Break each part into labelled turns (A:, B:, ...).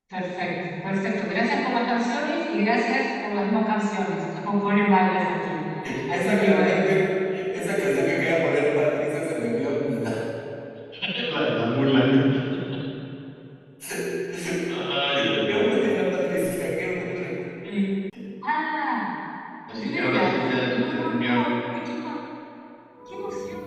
A: Perfecto, perfecto. Gracias por las canciones y gracias por las no canciones. Las componen varias aquí. Así
B: Esa
A: que
B: canción
A: bueno.
B: que, esa canción que quería poner Patricia se me había olvidado.
C: La de la mula. Ay, ay,
B: ¿Qué
C: ay.
B: onda, Patricia? ¿Qué onda?
A: Sí. Ah,
C: Así
A: de
C: que ahora sí
A: veras.
C: ya
A: No,
C: se
A: no,
C: durmió.
A: no. Ay, qué emoción.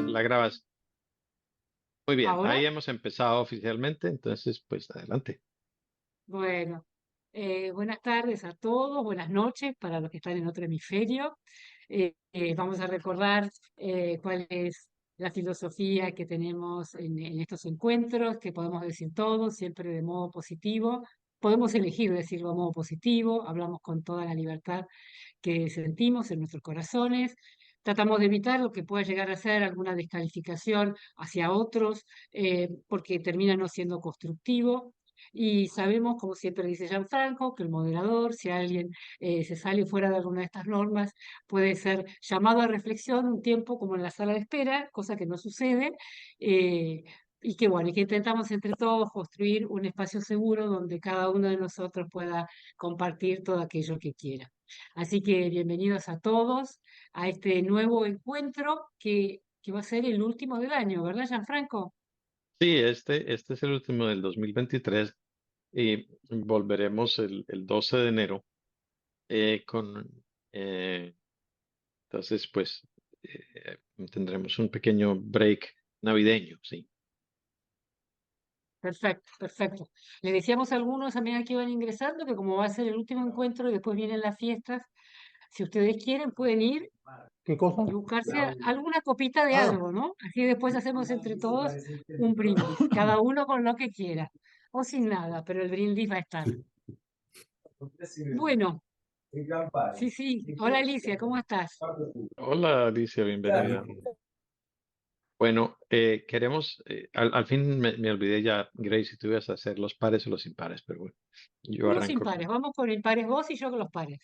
C: La grabas. Muy bien,
A: Ahora,
C: ahí hemos empezado oficialmente, entonces pues adelante.
A: bueno. Buenas tardes a todos, buenas noches para los que están en otro hemisferio. Vamos a recordar cuál es la filosofía que tenemos en estos encuentros, que podemos decir todos, siempre de modo positivo. Podemos elegir decirlo de modo positivo, hablamos con toda la libertad que sentimos en nuestros corazones. Tratamos de evitar lo que pueda llegar a ser alguna descalificación hacia otros, porque termina no siendo constructivo. Y sabemos, como siempre dice Gianfranco, que el moderador, si alguien se sale fuera de alguna de estas normas, puede ser llamado a reflexión un tiempo como en la sala de espera, cosa que no sucede. eh, y que bueno, y que intentamos entre todos construir un espacio seguro donde cada uno de nosotros pueda compartir todo aquello que quiera. Así que bienvenidos a todos a este nuevo encuentro que va a ser el último del año, ¿verdad, Gianfranco?
C: Sí, este es el último del 2023 y volveremos el 12 de enero con, eh, entonces pues tendremos un pequeño break navideño, sí.
A: Perfecto, perfecto. Le decíamos a algunos también que iban ingresando que como va a ser el último encuentro y después vienen las fiestas, si ustedes quieren pueden ir
B: ¿Qué cosa?
A: y buscarse alguna copita de
B: Ah,
A: algo, ¿no? Así después hacemos entre todos un brindis, cada uno con lo que quiera, o sin nada, pero el brindis va a estar. Bueno, sí, sí. Hola Alicia, ¿cómo estás?
C: Hola Alicia, bienvenida. Bueno, queremos, al fin me olvidé ya, Grace, si tú ibas a hacer los pares o los impares, pero bueno, yo
A: Unos
C: arranco
A: impares,
C: con,
A: vamos con impares vos y yo con los pares.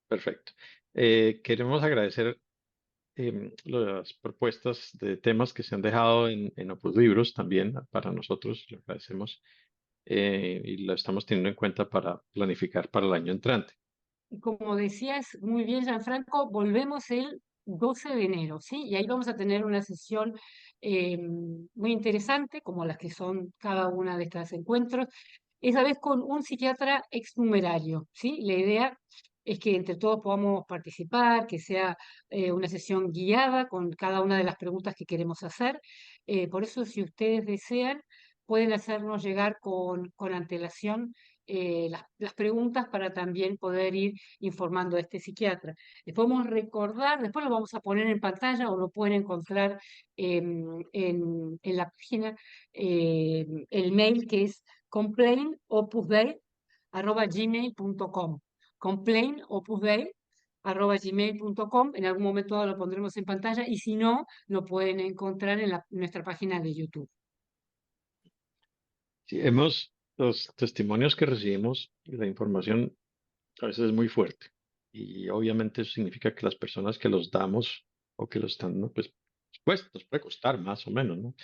C: perfecto. Queremos agradecer las propuestas de temas que se han dejado en Opus Libros también para nosotros, lo agradecemos y lo estamos teniendo en cuenta para planificar para el año entrante.
A: Y como decías muy bien, Gianfranco, volvemos el 12 de enero, ¿sí? Y ahí vamos a tener una sesión muy interesante, como las que son cada una de estos encuentros, esa vez con un psiquiatra exnumerario, ¿sí? La idea es que entre todos podamos participar, que sea una sesión guiada con cada una de las preguntas que queremos hacer. Por eso, si ustedes desean, pueden hacernos llegar con antelación las preguntas para también poder ir informando a este psiquiatra. Les podemos recordar, después lo vamos a poner en pantalla o lo pueden encontrar en la página, el mail que es complainopusdei@gmail.com. Complainopusdei@gmail.com. En algún momento dado lo pondremos en pantalla y si no, lo pueden encontrar en nuestra página de YouTube.
C: Sí, los testimonios que recibimos y la información a veces es muy fuerte y obviamente eso significa que las personas que los damos o que los están, ¿no? Pues nos puede costar más o menos, ¿no?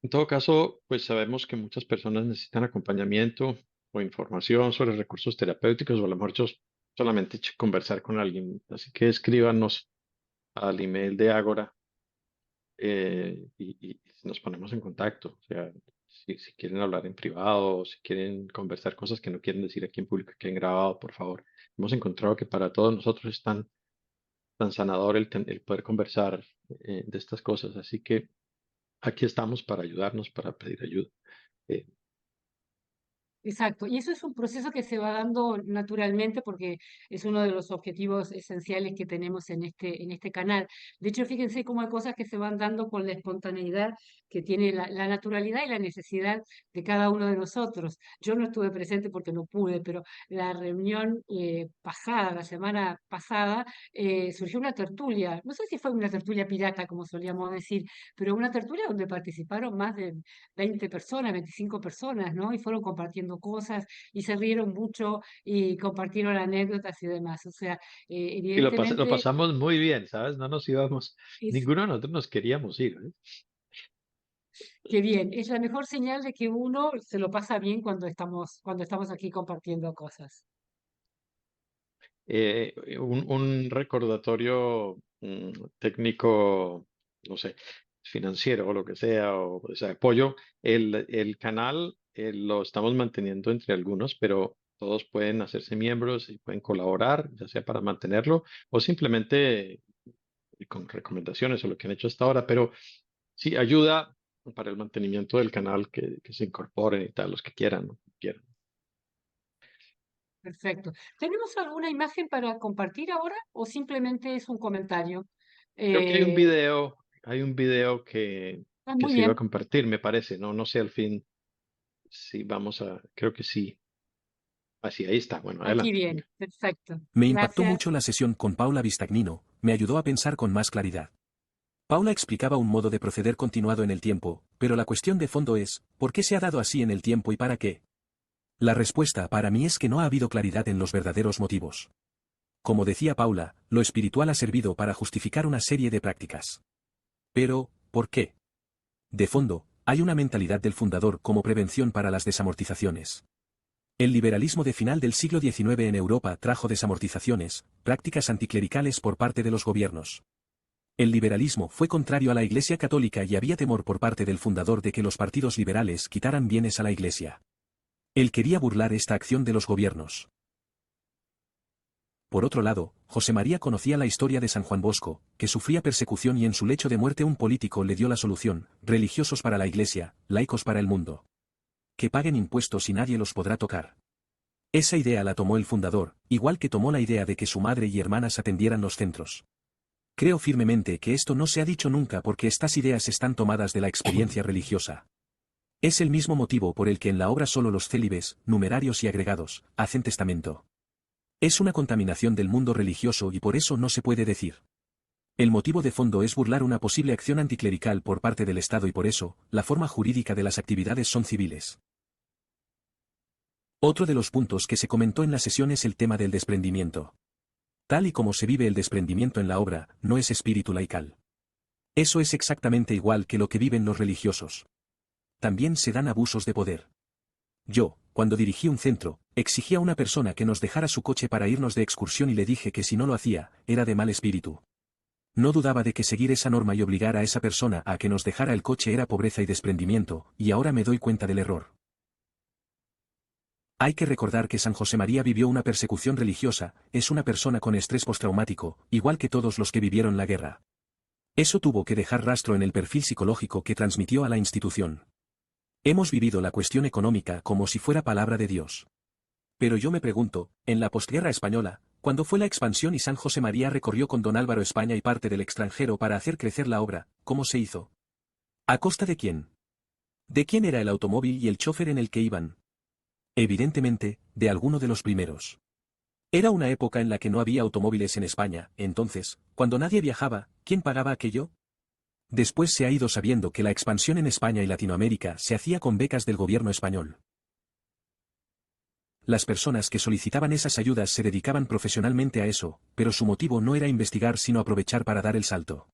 C: En todo caso, pues sabemos que muchas personas necesitan acompañamiento o información sobre recursos terapéuticos o a lo mejor solamente conversar con alguien. Así que escríbanos al email de Ágora y nos ponemos en contacto. O sea, si quieren hablar en privado o si quieren conversar cosas que no quieren decir aquí en público que han grabado, por favor. Hemos encontrado que para todos nosotros es tan sanador el poder conversar de estas cosas. Así que aquí estamos para ayudarnos, para pedir ayuda. Eh,
A: Exacto, y eso es un proceso que se va dando naturalmente porque es uno de los objetivos esenciales que tenemos en este canal. De hecho, fíjense cómo hay cosas que se van dando con la espontaneidad que tiene la naturalidad y la necesidad de cada uno de nosotros. Yo no estuve presente porque no pude, pero la reunión pasada, la semana pasada, surgió una tertulia. No sé si fue una tertulia pirata, como solíamos decir, pero una tertulia donde participaron más de 20 personas, 25 personas, ¿no? Y fueron compartiendo cosas y se rieron mucho y compartieron anécdotas y demás. O sea,
C: Y lo
A: evidentemente,
C: pasamos muy bien, ¿sabes? No nos íbamos,
A: es
C: ninguno de nosotros nos queríamos ir, ¿eh?
A: que bien, es la mejor señal de que uno se lo pasa bien cuando estamos aquí compartiendo cosas.
C: Un recordatorio técnico, no sé, financiero o lo que sea, o sea, apoyo. El canal lo estamos manteniendo entre algunos, pero todos pueden hacerse miembros y pueden colaborar, ya sea para mantenerlo o simplemente con recomendaciones o lo que han hecho hasta ahora, pero sí ayuda para el mantenimiento del canal que se incorporen y tal, los que quieran, ¿no? Quieran.
A: Perfecto. ¿Tenemos alguna imagen para compartir ahora o simplemente es un comentario?
C: Creo que
A: Eh,
C: hay un video que
A: Muy
C: se iba a
A: bien,
C: compartir, me parece, no, no sé al fin si vamos a, creo que sí. Así, ahí está. Bueno,
A: aquí
C: adelante.
A: bien,
C: Venga.
A: perfecto.
D: Me impactó mucho
A: Gracias.
D: la sesión con Paula Vistagnino, me ayudó a pensar con más claridad. Paula explicaba un modo de proceder continuado en el tiempo, pero la cuestión de fondo es, ¿por qué se ha dado así en el tiempo y para qué? La respuesta para mí es que no ha habido claridad en los verdaderos motivos. Como decía Paula, lo espiritual ha servido para justificar una serie de prácticas. Pero, ¿por qué? De fondo, hay una mentalidad del fundador como prevención para las desamortizaciones. El liberalismo de final del siglo XIX en Europa trajo desamortizaciones, prácticas anticlericales por parte de los gobiernos. El liberalismo fue contrario a la Iglesia Católica y había temor por parte del fundador de que los partidos liberales quitaran bienes a la Iglesia. Él quería burlar esta acción de los gobiernos. Por otro lado, José María conocía la historia de San Juan Bosco, que sufría persecución y en su lecho de muerte un político le dio la solución, religiosos para la Iglesia, laicos para el mundo. Que paguen impuestos y nadie los podrá tocar. Esa idea la tomó el fundador, igual que tomó la idea de que su madre y hermanas atendieran los centros. Creo firmemente que esto no se ha dicho nunca porque estas ideas están tomadas de la experiencia religiosa. Es el mismo motivo por el que en la obra solo los célibes, numerarios y agregados, hacen testamento. Es una contaminación del mundo religioso y por eso no se puede decir. El motivo de fondo es burlar una posible acción anticlerical por parte del Estado y por eso, la forma jurídica de las actividades son civiles. Otro de los puntos que se comentó en la sesión es el tema del desprendimiento. Tal y como se vive el desprendimiento en la obra, no es espíritu laical. Eso es exactamente igual que lo que viven los religiosos. También se dan abusos de poder. Yo, cuando dirigí un centro, exigí a una persona que nos dejara su coche para irnos de excursión y le dije que si no lo hacía, era de mal espíritu. No dudaba de que seguir esa norma y obligar a esa persona a que nos dejara el coche era pobreza y desprendimiento, y ahora me doy cuenta del error. Hay que recordar que San José María vivió una persecución religiosa, es una persona con estrés postraumático, igual que todos los que vivieron la guerra. Eso tuvo que dejar rastro en el perfil psicológico que transmitió a la institución. Hemos vivido la cuestión económica como si fuera palabra de Dios. Pero yo me pregunto, en la postguerra española, cuando fue la expansión y San José María recorrió con don Álvaro España y parte del extranjero para hacer crecer la obra, ¿cómo se hizo? ¿A costa de quién? ¿De quién era el automóvil y el chofer en el que iban? Evidentemente, de alguno de los primeros. Era una época en la que no había automóviles en España, entonces, cuando nadie viajaba, ¿quién pagaba aquello? Después se ha ido sabiendo que la expansión en España y Latinoamérica se hacía con becas del gobierno español. Las personas que solicitaban esas ayudas se dedicaban profesionalmente a eso, pero su motivo no era investigar sino aprovechar para dar el salto.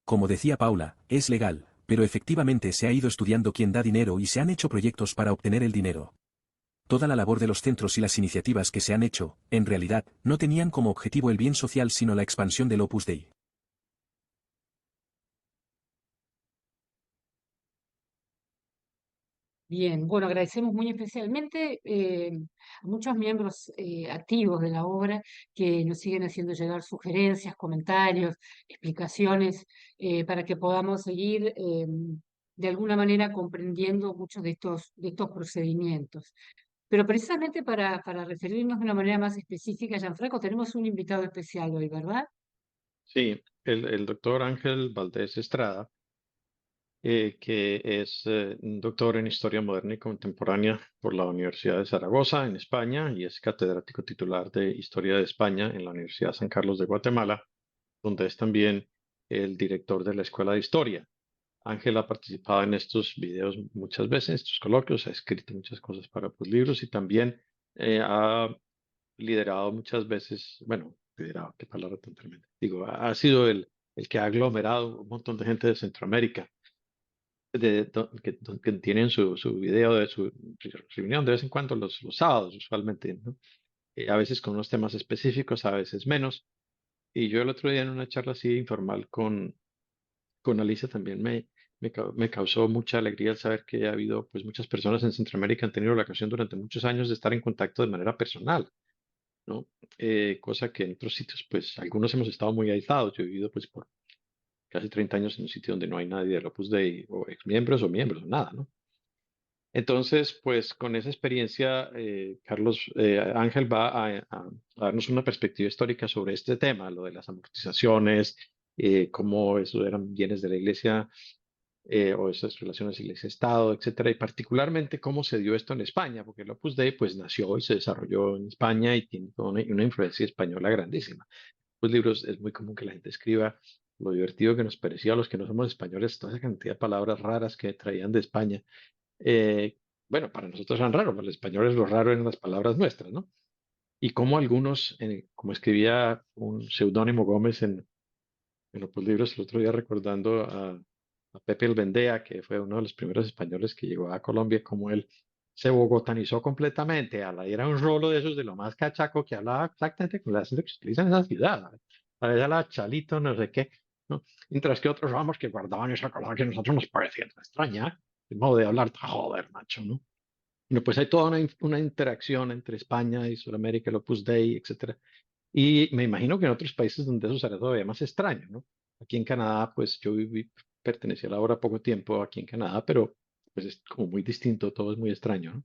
D: Como decía Paula, es legal, pero efectivamente se ha ido estudiando quién da dinero y se han hecho proyectos para obtener el dinero. Toda la labor de los centros y las iniciativas que se han hecho, en realidad, no tenían como objetivo el bien social sino la expansión del Opus Dei.
A: Bien, bueno, agradecemos muy especialmente a muchos miembros activos de la obra que nos siguen haciendo llegar sugerencias, comentarios, explicaciones para que podamos seguir de alguna manera comprendiendo muchos de estos procedimientos. Pero precisamente para referirnos de una manera más específica, Gianfranco, tenemos un invitado especial hoy, ¿verdad?
C: Sí, el doctor Ángel Valdés Estrada, que es un doctor en Historia Moderna y Contemporánea por la Universidad de Zaragoza, en España, y es catedrático titular de Historia de España en la Universidad San Carlos de Guatemala, donde es también el director de la Escuela de Historia. Ángel ha participado en estos videos muchas veces, estos coloquios, ha escrito muchas cosas para pues, libros y también ha liderado muchas veces, bueno, liderado, qué palabra tan tremenda. Digo, ha sido el que ha aglomerado un montón de gente de Centroamérica, que tienen su video de su reunión de vez en cuando los sábados, usualmente, ¿no? A veces con unos temas específicos, a veces menos. Y yo el otro día en una charla así informal con Alicia también me causó mucha alegría el saber que ha habido pues muchas personas en Centroamérica que han tenido la ocasión durante muchos años de estar en contacto de manera personal, ¿no? Cosa que en otros sitios pues algunos hemos estado muy aislados. Yo he vivido pues por casi 30 años en un sitio donde no hay nadie del Opus Dei o exmiembros o miembros o nada, ¿no? Entonces, pues con esa experiencia, Ángel va a darnos una perspectiva histórica sobre este tema, lo de las amortizaciones, cómo eso eran bienes de la iglesia o esas relaciones iglesia-estado, etcétera, y particularmente cómo se dio esto en España, porque el Opus Dei pues nació y se desarrolló en España y tiene toda una influencia española grandísima. Los libros es muy común que la gente escriba lo divertido que nos parecía a los que no somos españoles, toda esa cantidad de palabras raras que traían de España. Eh, bueno, para nosotros eran raros, para los españoles lo raro eran las palabras nuestras, ¿no? Y cómo algunos, como escribía un seudónimo Gómez en los libros el otro día recordando a Pepe el Vendea, que fue uno de los primeros españoles que llegó a Colombia, como él se bogotanizó completamente, era un rolo de esos de lo más cachaco que hablaba exactamente con la acento que se utiliza en esa ciudad, a veces la chalito, no sé qué, ¿no? Mientras que otros ramos que guardaban esa palabra que a nosotros nos parecía tan extraña, el modo de hablar, joder, macho, ¿no? Bueno, pues hay toda una interacción entre España y Sudamérica, el Opus Dei, etcétera. Y me imagino que en otros países donde eso será todavía más extraño, ¿no? Aquí en Canadá, pues yo pertenecí a la obra poco tiempo aquí en Canadá, pero pues es como muy distinto, todo es muy extraño, ¿no?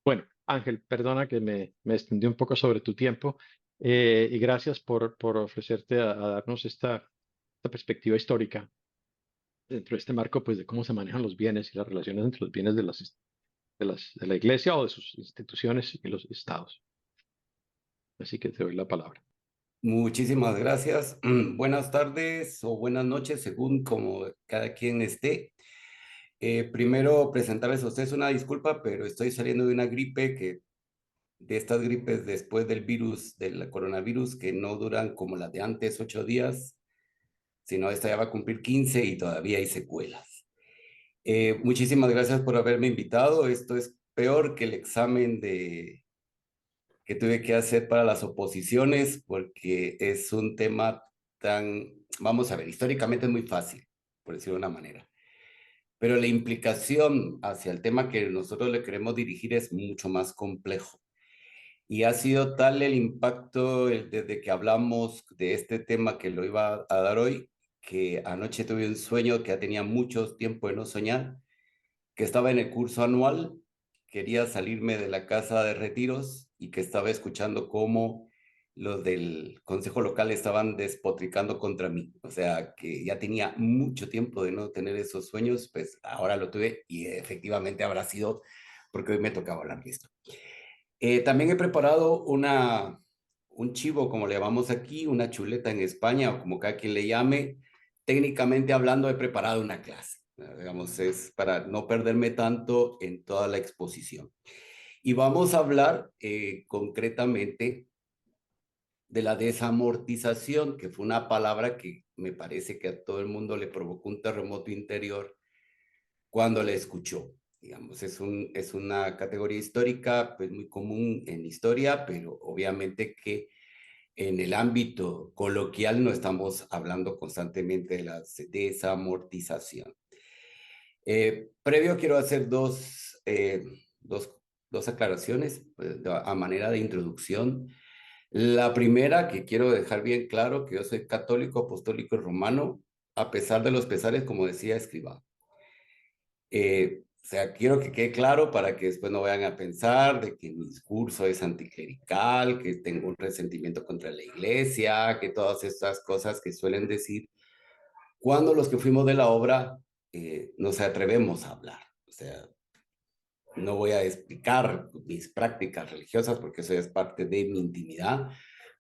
C: Bueno, Ángel, perdona que me extendí un poco sobre tu tiempo y gracias por ofrecerte a darnos esta perspectiva histórica dentro de este marco, pues de cómo se manejan los bienes y las relaciones entre los bienes de la iglesia o de sus instituciones y los estados. Así que te doy la palabra.
B: Muchísimas gracias. Buenas tardes o buenas noches, según como cada quien esté. Primero, presentarles a ustedes una disculpa, pero estoy saliendo de una gripe de estas gripes después del virus, del coronavirus, que no duran como las de antes, 8 días, sino esta ya va a cumplir 15 y todavía hay secuelas. Muchísimas gracias por haberme invitado. Esto es peor que el examen que tuve que hacer para las oposiciones, porque es un tema vamos a ver, históricamente es muy fácil, por decirlo de una manera, pero la implicación hacia el tema que nosotros le queremos dirigir es mucho más complejo. Y ha sido tal el impacto desde que hablamos de este tema que lo iba a dar hoy, que anoche tuve un sueño que ya tenía mucho tiempo de no soñar, que estaba en el curso anual, quería salirme de la casa de retiros y que estaba escuchando cómo los del consejo local estaban despotricando contra mí. O sea, que ya tenía mucho tiempo de no tener esos sueños, pues ahora lo tuve y efectivamente habrá sido porque hoy me tocaba hablar de esto. También he preparado un chivo, como le llamamos aquí, una chuleta en España, o como cada quien le llame. Técnicamente hablando, he preparado una clase. Digamos, es para no perderme tanto en toda la exposición. Y vamos a hablar concretamente de la desamortización, que fue una palabra que me parece que a todo el mundo le provocó un terremoto interior cuando la escuchó. Digamos, es una categoría histórica pues muy común en historia, pero obviamente que en el ámbito coloquial no estamos hablando constantemente de la desamortización. Previo quiero hacer dos aclaraciones pues, a manera de introducción. La primera, que quiero dejar bien claro, que yo soy católico, apostólico y romano, a pesar de los pesares, como decía Escrivá. sea, quiero que quede claro para que después no vayan a pensar de que mi discurso es anticlerical, que tengo un resentimiento contra la iglesia, que todas estas cosas que suelen decir cuando los que fuimos de la obra nos atrevemos a hablar. O sea, no voy a explicar mis prácticas religiosas porque eso es parte de mi intimidad,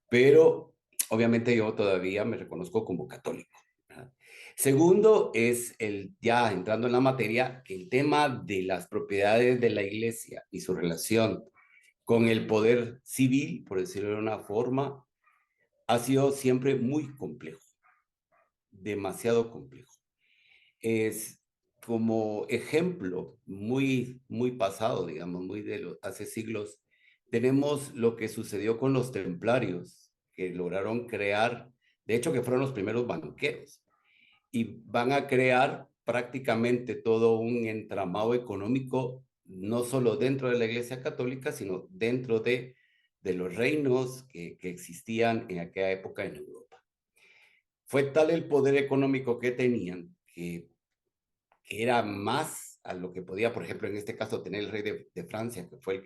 B: pero obviamente yo todavía me reconozco como católico, ¿verdad? Segundo es ya entrando en la materia, que el tema de las propiedades de la iglesia y su relación con el poder civil, por decirlo de una forma, ha sido siempre muy complejo, demasiado complejo. Es como ejemplo muy pasado, digamos, muy hace siglos, tenemos lo que sucedió con los templarios, que lograron crear, de hecho que fueron los primeros banqueros, y van a crear prácticamente todo un entramado económico, no solo dentro de la Iglesia Católica, sino dentro de los reinos que existían en aquella época en Europa. Fue tal el poder económico que tenían que era más a lo que podía, por ejemplo, en este caso, tener el rey de Francia, que fue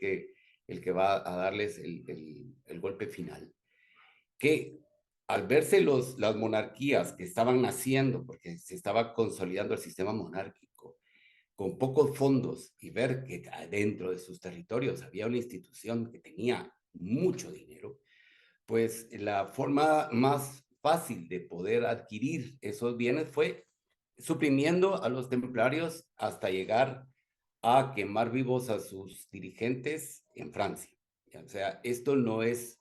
B: el que va a darles el golpe final, que al verse las monarquías que estaban naciendo, porque se estaba consolidando el sistema monárquico, con pocos fondos y ver que dentro de sus territorios había una institución que tenía mucho dinero, pues la forma más fácil de poder adquirir esos bienes fue suprimiendo a los templarios hasta llegar a quemar vivos a sus dirigentes en Francia. O sea, esto no es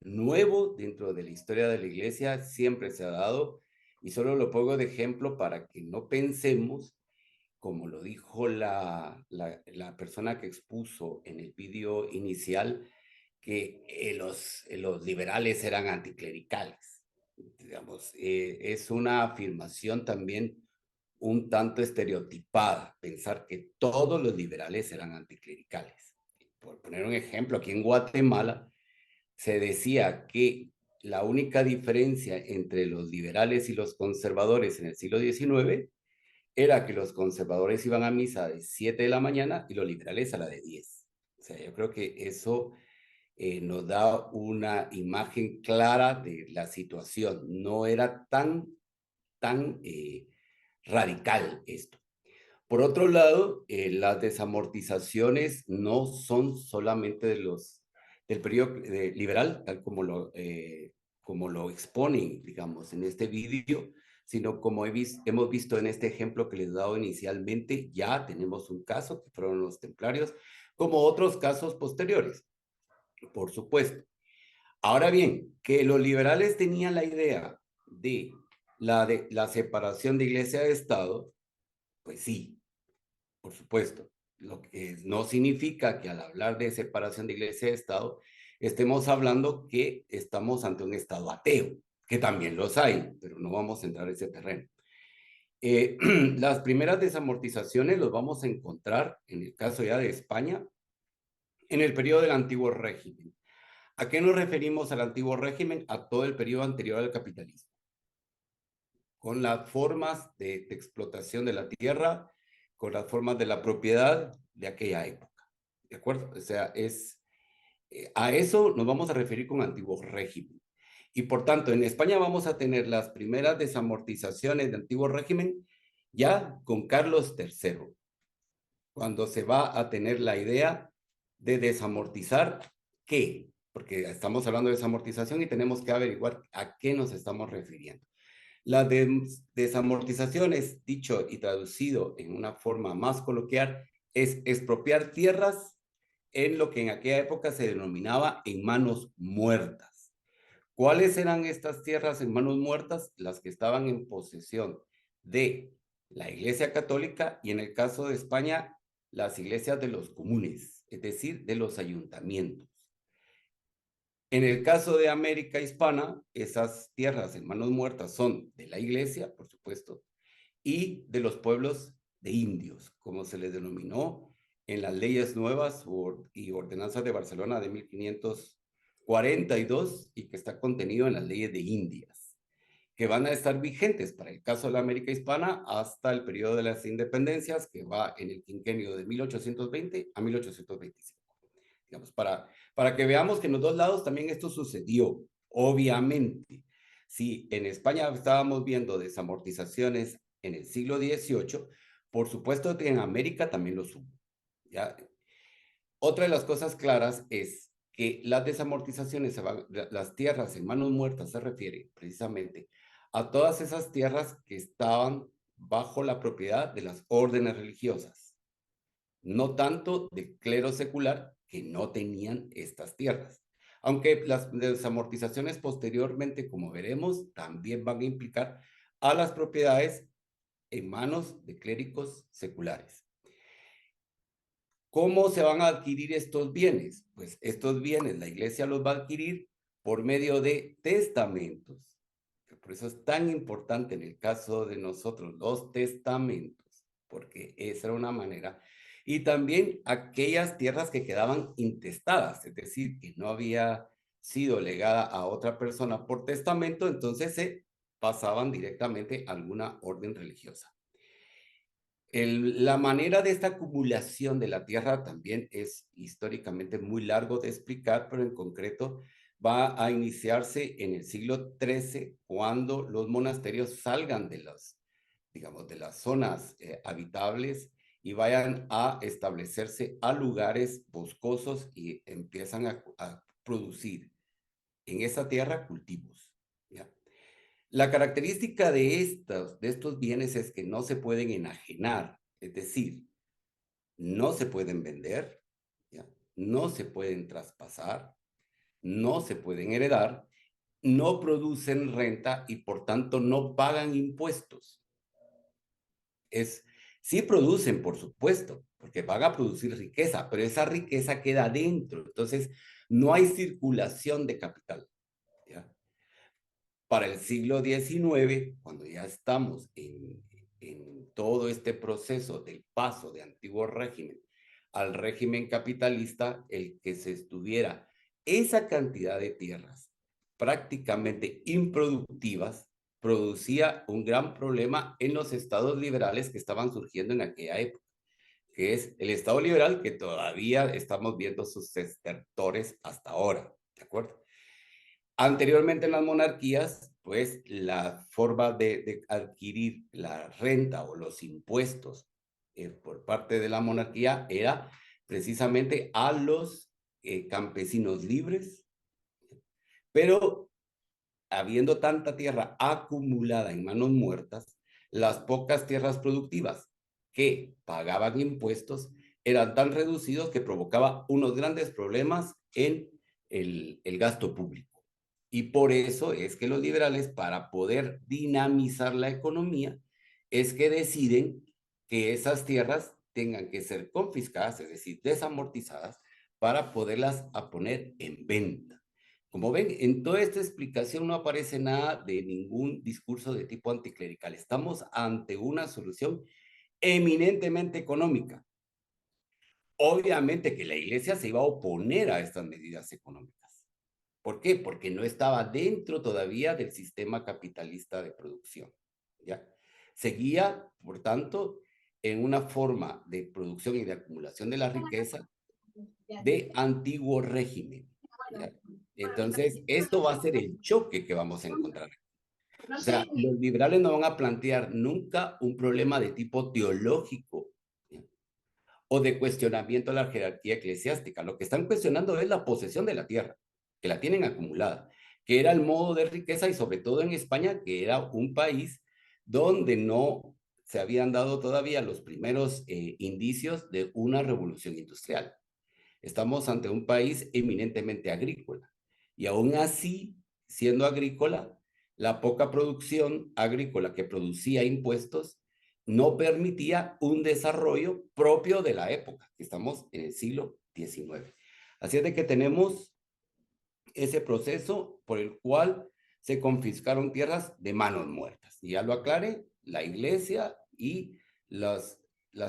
B: nuevo dentro de la historia de la iglesia, siempre se ha dado, y solo lo pongo de ejemplo para que no pensemos, como lo dijo la persona que expuso en el vídeo inicial, que los liberales eran anticlericales. Digamos, es una afirmación también un tanto estereotipada, pensar que todos los liberales eran anticlericales. Por poner un ejemplo, aquí en Guatemala se decía que la única diferencia entre los liberales y los conservadores en el siglo XIX era que los conservadores iban a misa de 7 de la mañana y los liberales a la de 10. O sea, yo creo que eso nos da una imagen clara de la situación. No era tan radical esto. Por otro lado, las desamortizaciones no son solamente del periodo liberal, tal como lo exponen, digamos, en este vídeo, sino como hemos visto en este ejemplo que les he dado inicialmente, ya tenemos un caso que fueron los templarios, como otros casos posteriores, por supuesto. Ahora bien, que los liberales tenían la idea de la separación de iglesia de Estado, pues sí, por supuesto. Lo que no significa que al hablar de separación de iglesia de Estado estemos hablando que estamos ante un Estado ateo, que también los hay, pero no vamos a entrar en ese terreno. Las primeras desamortizaciones los vamos a encontrar, en el caso ya de España, en el periodo del antiguo régimen. ¿A qué nos referimos al antiguo régimen? A todo el periodo anterior al capitalismo, con las formas de explotación de la tierra, con las formas de la propiedad de aquella época. ¿De acuerdo? O sea, a eso nos vamos a referir con antiguo régimen. Y por tanto, en España vamos a tener las primeras desamortizaciones de antiguo régimen ya con Carlos III, cuando se va a tener la idea de desamortizar qué, porque estamos hablando de desamortización y tenemos que averiguar a qué nos estamos refiriendo. Las desamortizaciones, dicho y traducido en una forma más coloquial, es expropiar tierras en lo que en aquella época se denominaba en manos muertas. ¿Cuáles eran estas tierras en manos muertas? Las que estaban en posesión de la Iglesia Católica y en el caso de España, las iglesias de los comunes, es decir, de los ayuntamientos. En el caso de América Hispana, esas tierras en manos muertas son de la iglesia, por supuesto, y de los pueblos de indios, como se les denominó en las leyes nuevas y ordenanzas de Barcelona de 1542 y que está contenido en las leyes de Indias. que van a estar vigentes para el caso de la América Hispana hasta el periodo de las independencias, que va en el quinquenio de 1820 a 1825. Digamos, para que veamos que en los dos lados también esto sucedió, obviamente. Si en España estábamos viendo desamortizaciones en el siglo XVIII, por supuesto que en América también lo hubo. ¿Ya? Otra de las cosas claras es que las desamortizaciones, las tierras en manos muertas se refiere precisamente a todas esas tierras que estaban bajo la propiedad de las órdenes religiosas, no tanto del clero secular que no tenían estas tierras. Aunque las desamortizaciones posteriormente, como veremos, también van a implicar a las propiedades en manos de clérigos seculares. ¿Cómo se van a adquirir estos bienes? Pues estos bienes la iglesia los va a adquirir por medio de testamentos. Por eso es tan importante en el caso de nosotros los testamentos, porque esa era una manera. Y también aquellas tierras que quedaban intestadas, es decir, que no había sido legada a otra persona por testamento, entonces se pasaban directamente a alguna orden religiosa. La manera de esta acumulación de la tierra también es históricamente muy largo de explicar, pero en concreto va a iniciarse en el siglo XIII, cuando los monasterios salgan de digamos, de las zonas habitables y vayan a establecerse a lugares boscosos y empiezan a producir en esa tierra cultivos. ¿Ya? La característica de estos bienes es que no se pueden enajenar, es decir, no se pueden vender, ¿ya? No se pueden traspasar, no se pueden heredar, no producen renta y por tanto no pagan impuestos. Sí producen, por supuesto, porque van a producir riqueza, pero esa riqueza queda dentro, entonces no hay circulación de capital. ¿Ya? Para el siglo XIX, cuando ya estamos en todo este proceso del paso de antiguo régimen al régimen capitalista, el que se estuviera esa cantidad de tierras prácticamente improductivas producía un gran problema en los estados liberales que estaban surgiendo en aquella época, que es el estado liberal que todavía estamos viendo sus estertores hasta ahora, ¿de acuerdo? Anteriormente en las monarquías, pues la forma de adquirir la renta o los impuestos por parte de la monarquía era precisamente a los campesinos libres, pero habiendo tanta tierra acumulada en manos muertas, las pocas tierras productivas que pagaban impuestos eran tan reducidos que provocaba unos grandes problemas en el gasto público. Y por eso es que los liberales, para poder dinamizar la economía, es que deciden que esas tierras tengan que ser confiscadas, es decir, desamortizadas, para poderlas a poner en venta. Como ven, en toda esta explicación no aparece nada de ningún discurso de tipo anticlerical. Estamos ante una solución eminentemente económica. Obviamente que la iglesia se iba a oponer a estas medidas económicas. ¿Por qué? Porque no estaba dentro todavía del sistema capitalista de producción. ¿Ya? Seguía, por tanto, en una forma de producción y de acumulación de la riqueza de antiguo régimen. ¿Ya? Entonces, esto va a ser el choque que vamos a encontrar. O sea, los liberales no van a plantear nunca un problema de tipo teológico, ¿ya? O de cuestionamiento a la jerarquía eclesiástica. Lo que están cuestionando es la posesión de la tierra, que la tienen acumulada, que era el modo de riqueza y sobre todo en España, que era un país donde no se habían dado todavía los primeros indicios de una revolución industrial. Estamos ante un país eminentemente agrícola y aún así, siendo agrícola, la poca producción agrícola que producía impuestos no permitía un desarrollo propio de la época, que estamos en el siglo XIX. Así es de que tenemos ese proceso por el cual se confiscaron tierras de manos muertas. Y ya lo aclaré, la iglesia y las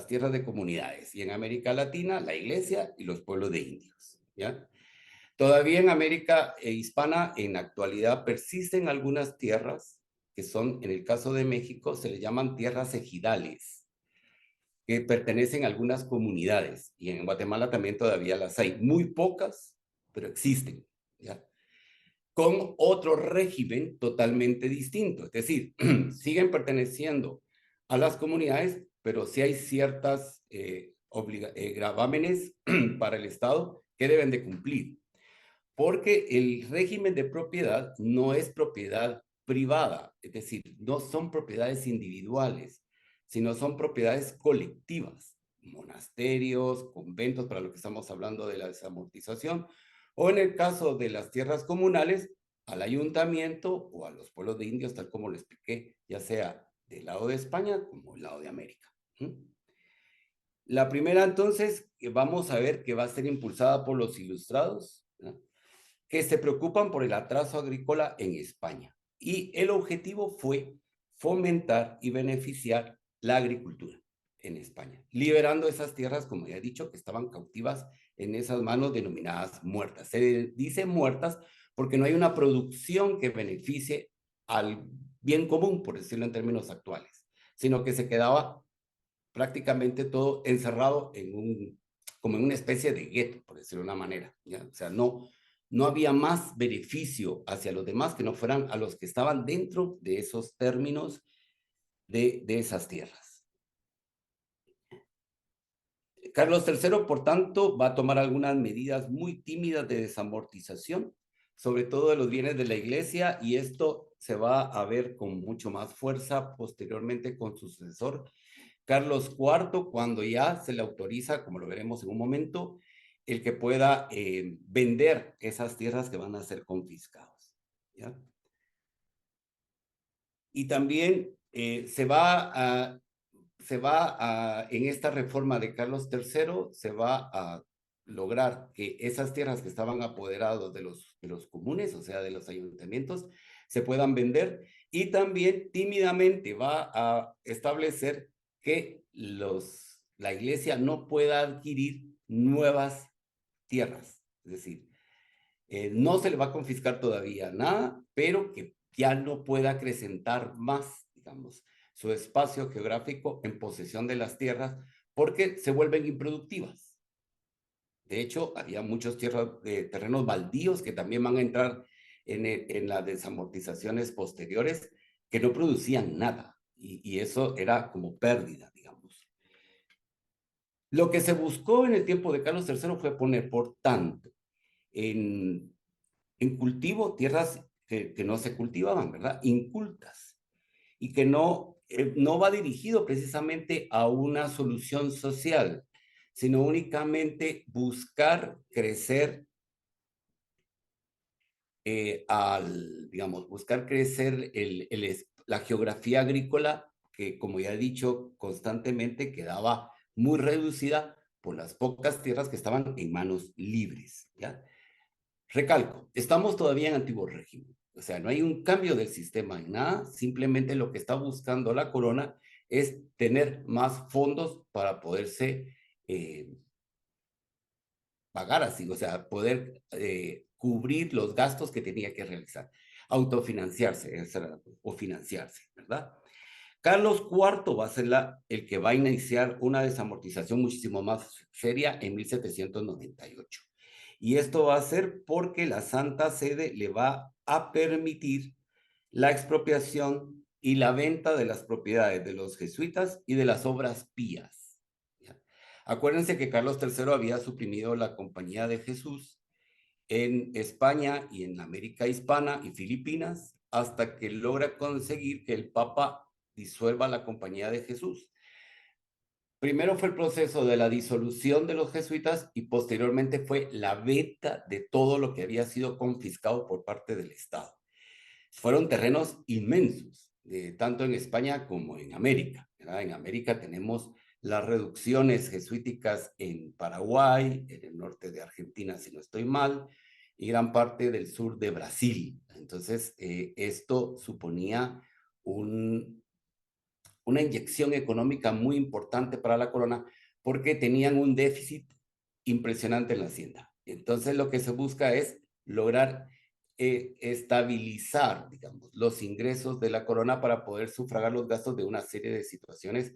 B: tierras de comunidades. Y en América Latina, la iglesia y los pueblos de indios. ¿Ya? Todavía en América Hispana, en la actualidad, persisten algunas tierras que son, en el caso de México, se le llaman tierras ejidales, que pertenecen a algunas comunidades, y en Guatemala también todavía las hay, muy pocas, pero existen, ¿ya? Con otro régimen totalmente distinto, es decir, siguen perteneciendo a las comunidades, pero sí hay ciertas gravámenes para el Estado que deben de cumplir, porque el régimen de propiedad no es propiedad privada, es decir, no son propiedades individuales, sino son propiedades colectivas, monasterios, conventos, para lo que estamos hablando de la desamortización, o en el caso de las tierras comunales, al ayuntamiento o a los pueblos de indios, tal como lo expliqué, ya sea del lado de España como del lado de América. La primera, entonces, vamos a ver que va a ser impulsada por los ilustrados, ¿no?, que se preocupan por el atraso agrícola en España. Y el objetivo fue fomentar y beneficiar la agricultura en España, liberando esas tierras, como ya he dicho, que estaban cautivas en esas manos denominadas muertas. Se dice muertas porque no hay una producción que beneficie al bien común, por decirlo en términos actuales, sino que se quedaba prácticamente todo encerrado como en una especie de gueto, por decirlo de una manera, ¿ya? O sea, no había más beneficio hacia los demás que no fueran a los que estaban dentro de esos términos de esas tierras. Carlos III, por tanto, va a tomar algunas medidas muy tímidas de desamortización, sobre todo de los bienes de la iglesia, y esto se va a ver con mucho más fuerza posteriormente con su sucesor, Carlos IV, cuando ya se le autoriza, como lo veremos en un momento, el que pueda vender esas tierras que van a ser confiscadas, ¿ya? Y también en esta reforma de Carlos III, se va a lograr que esas tierras que estaban apoderadas de los comunes, o sea, de los ayuntamientos, se puedan vender, y también tímidamente va a establecer que la iglesia no pueda adquirir nuevas tierras, es decir, no se le va a confiscar todavía nada, pero que ya no pueda acrecentar más, digamos, su espacio geográfico en posesión de las tierras, porque se vuelven improductivas. De hecho, había muchos terrenos baldíos que también van a entrar en las desamortizaciones posteriores, que no producían nada, y eso era como pérdida, digamos. Lo que se buscó en el tiempo de Carlos III fue poner, por tanto, en cultivo tierras que no se cultivaban, ¿verdad? Incultas, y que no va dirigido precisamente a una solución social, sino únicamente buscar crecer buscar crecer la geografía agrícola, que, como ya he dicho constantemente, quedaba muy reducida por las pocas tierras que estaban en manos libres, ¿ya? Recalco, estamos todavía en antiguo régimen, o sea, no hay un cambio del sistema en nada, simplemente lo que está buscando la corona es tener más fondos para poderse pagar así, o sea, poder cubrir los gastos que tenía que realizar, autofinanciarse o financiarse, ¿verdad? Carlos IV va a ser el que va a iniciar una desamortización muchísimo más seria en 1798. Y esto va a ser porque la Santa Sede le va a permitir la expropiación y la venta de las propiedades de los jesuitas y de las obras pías, ¿ya? Acuérdense que Carlos III había suprimido la Compañía de Jesús en España y en América Hispana y Filipinas, hasta que logra conseguir que el Papa disuelva la Compañía de Jesús. Primero fue el proceso de la disolución de los jesuitas, y posteriormente fue la venta de todo lo que había sido confiscado por parte del Estado. Fueron terrenos inmensos, tanto en España como en América, ¿verdad? En América tenemos las reducciones jesuíticas en Paraguay, en el norte de Argentina, si no estoy mal, y gran parte del sur de Brasil. Entonces, esto suponía una inyección económica muy importante para la corona, porque tenían un déficit impresionante en la hacienda. Entonces, lo que se busca es lograr estabilizar, digamos, los ingresos de la corona para poder sufragar los gastos de una serie de situaciones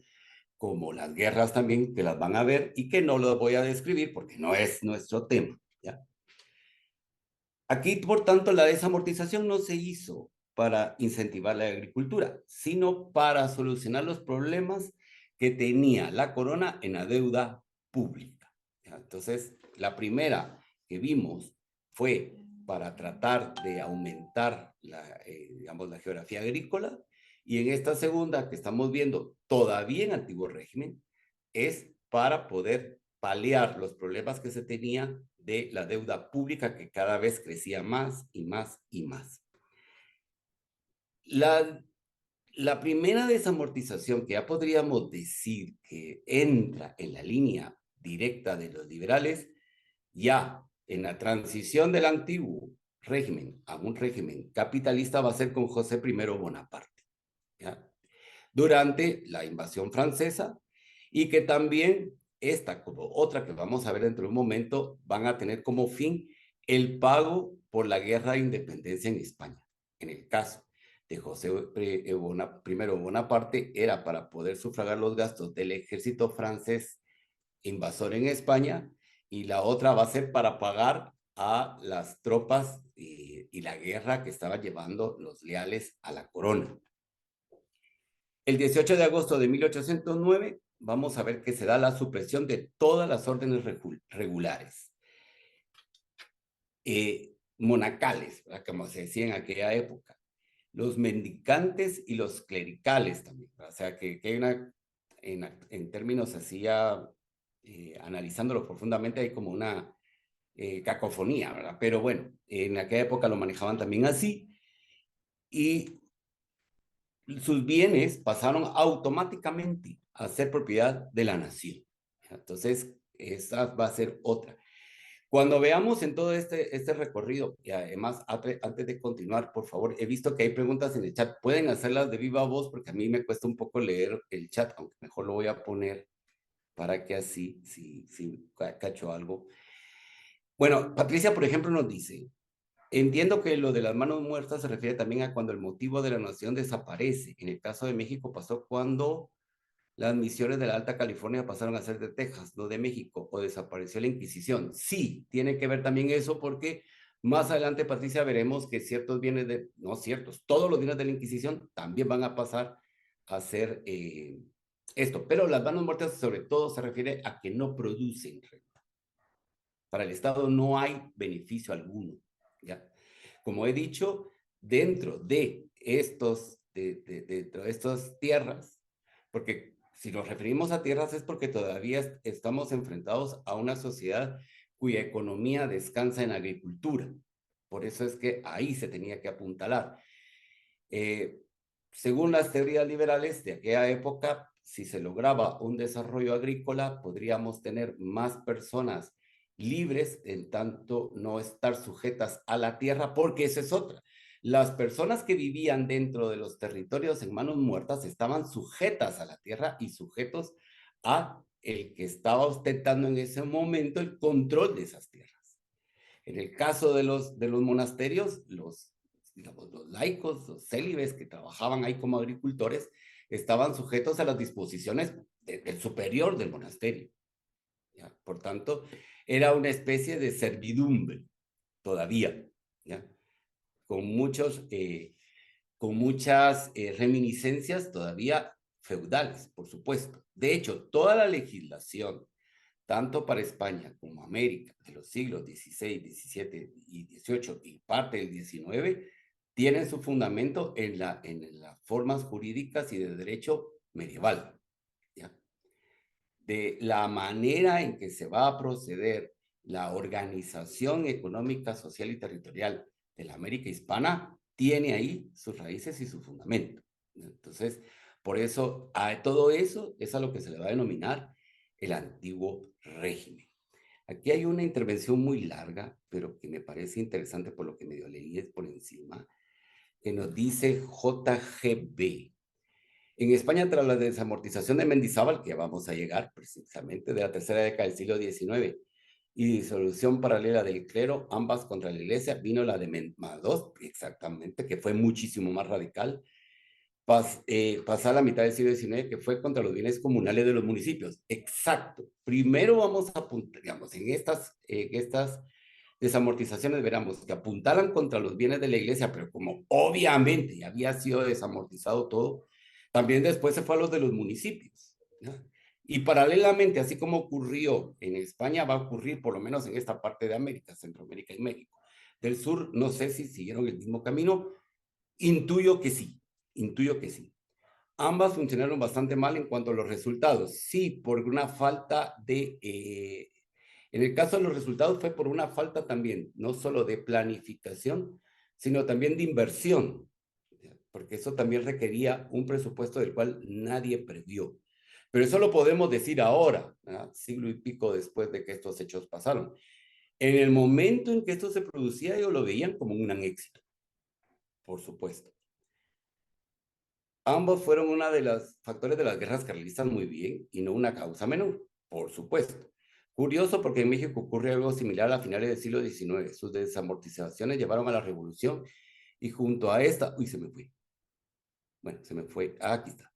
B: como las guerras también, que las van a ver y que no los voy a describir porque no es nuestro tema, ¿ya? Aquí, por tanto, la desamortización no se hizo para incentivar la agricultura, sino para solucionar los problemas que tenía la corona en la deuda pública, ¿ya? Entonces, la primera que vimos fue para tratar de aumentar digamos, la geografía agrícola, y en esta segunda que estamos viendo todavía en antiguo régimen, es para poder paliar los problemas que se tenían de la deuda pública que cada vez crecía más y más y más. La primera desamortización que ya podríamos decir que entra en la línea directa de los liberales, ya en la transición del antiguo régimen a un régimen capitalista, va a ser con José I Bonaparte, ¿ya? Durante la invasión francesa, y que también esta como otra que vamos a ver dentro de un momento van a tener como fin el pago por la guerra de independencia en España. En el caso de José I Bonaparte era para poder sufragar los gastos del ejército francés invasor en España, y la otra va a ser para pagar a las tropas y la guerra que estaban llevando los leales a la corona. El 18 de agosto de 1809 vamos a ver que se da la supresión de todas las órdenes regulares, monacales, ¿verdad? Como se decía en aquella época, los mendicantes y los clericales también, ¿verdad? O sea que hay una, en términos así ya, analizándolo profundamente, hay como una cacofonía, ¿verdad? Pero bueno, en aquella época lo manejaban también así, y sus bienes pasaron automáticamente a ser propiedad de la nación. Entonces, esa va a ser otra. Cuando veamos en todo este recorrido, y además, antes de continuar, por favor, he visto que hay preguntas en el chat. Pueden hacerlas de viva voz, porque a mí me cuesta un poco leer el chat, aunque mejor lo voy a poner para que así, si cacho algo. Bueno, Patricia, por ejemplo, nos dice: entiendo que lo de las manos muertas se refiere también a cuando el motivo de la nación desaparece. En el caso de México pasó cuando las misiones de la Alta California pasaron a ser de Texas, no de México, o desapareció la Inquisición. Sí, tiene que ver también eso, porque más adelante, Patricia, veremos que ciertos bienes no ciertos, todos los bienes de la Inquisición también van a pasar a ser esto. Pero las manos muertas sobre todo se refiere a que no producen renta. Para el Estado no hay beneficio alguno, ¿ya? Como he dicho, dentro de estas tierras, porque si nos referimos a tierras es porque todavía estamos enfrentados a una sociedad cuya economía descansa en agricultura. Por eso es que ahí se tenía que apuntalar. Según las teorías liberales de aquella época, si se lograba un desarrollo agrícola, podríamos tener más personas libres, en tanto no estar sujetas a la tierra, porque esa es otra. Las personas que vivían dentro de los territorios en manos muertas estaban sujetas a la tierra y sujetos a el que estaba ostentando en ese momento el control de esas tierras. En el caso de los monasterios, digamos, los laicos, los célibes que trabajaban ahí como agricultores, estaban sujetos a las disposiciones del superior del monasterio, ¿ya? Por tanto, era una especie de servidumbre todavía, ¿ya? Con muchas reminiscencias todavía feudales, por supuesto. De hecho, toda la legislación, tanto para España como América, de los siglos XVI, XVII y XVIII y parte del XIX, tienen su fundamento en las formas jurídicas y de derecho medieval, ¿ya? De la manera en que se va a proceder la organización económica, social y territorial de la América hispana, tiene ahí sus raíces y su fundamento. Entonces, por eso, a todo eso es a lo que se le va a denominar el antiguo régimen. Aquí hay una intervención muy larga, pero que me parece interesante por lo que medio leí por encima, que nos dice JGB. En España, tras la desamortización de Mendizábal, que vamos a llegar precisamente de la tercera década del siglo XIX, y disolución paralela del clero, ambas contra la iglesia. Vino la de Menmados, exactamente, que fue muchísimo más radical. Pasar la mitad del siglo XIX, que fue contra los bienes comunales de los municipios. Exacto. Primero vamos a apuntar, digamos, en estas desamortizaciones, veramos que apuntaran contra los bienes de la iglesia, pero como obviamente ya había sido desamortizado todo, también después se fue a los de los municipios, ¿no? Y paralelamente, así como ocurrió en España, va a ocurrir por lo menos en esta parte de América, Centroamérica y México. Del sur, no sé si siguieron el mismo camino, intuyo que sí, intuyo que sí. Ambas funcionaron bastante mal en cuanto a los resultados. Sí, por una falta de... en el caso de los resultados fue por una falta también, no solo de planificación, sino también de inversión, porque eso también requería un presupuesto del cual nadie previó. Pero eso lo podemos decir ahora, ¿verdad? Siglo y pico después de que estos hechos pasaron. En el momento en que esto se producía, ellos lo veían como un gran éxito, por supuesto. Ambos fueron uno de los factores de las guerras carlistas muy bien y no una causa menor, por supuesto. Curioso porque en México ocurre algo similar a finales del siglo XIX. Sus desamortizaciones llevaron a la revolución y junto a esta... Uy, se me fue. Bueno, se me fue. Ah, aquí está.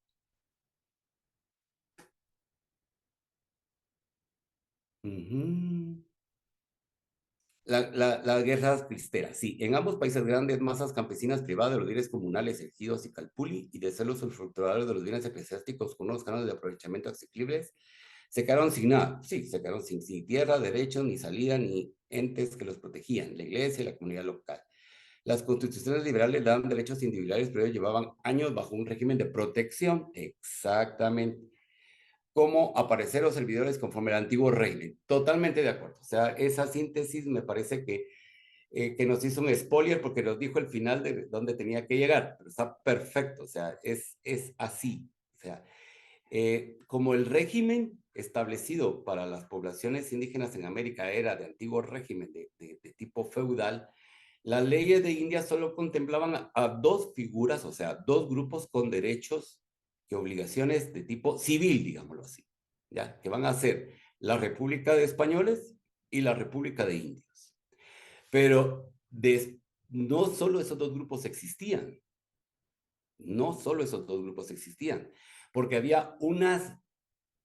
B: Las guerras cristeras, sí. En ambos países grandes masas campesinas privadas de los bienes comunales, ejidos y calpuli y de celos usufructuadores de los bienes eclesiásticos con unos canales de aprovechamiento asequibles se quedaron sin nada. Sí, se quedaron sin tierra, derechos, ni salida, ni entes que los protegían, la iglesia y la comunidad local. Las constituciones liberales dan derechos individuales, pero ellos llevaban años bajo un régimen de protección. Exactamente. Como aparecer los servidores conforme al antiguo régimen. Totalmente de acuerdo. O sea, esa síntesis me parece que nos hizo un spoiler porque nos dijo el final de dónde tenía que llegar, pero está perfecto. O sea, es así. O sea, como el régimen establecido para las poblaciones indígenas en América era de antiguo régimen de tipo feudal, las leyes de India solo contemplaban a dos figuras, o sea, dos grupos con derechos y obligaciones de tipo civil, digámoslo así, ¿ya? Que van a ser la República de Españoles y la República de Indios. Pero no solo esos dos grupos existían, no solo esos dos grupos existían, porque había una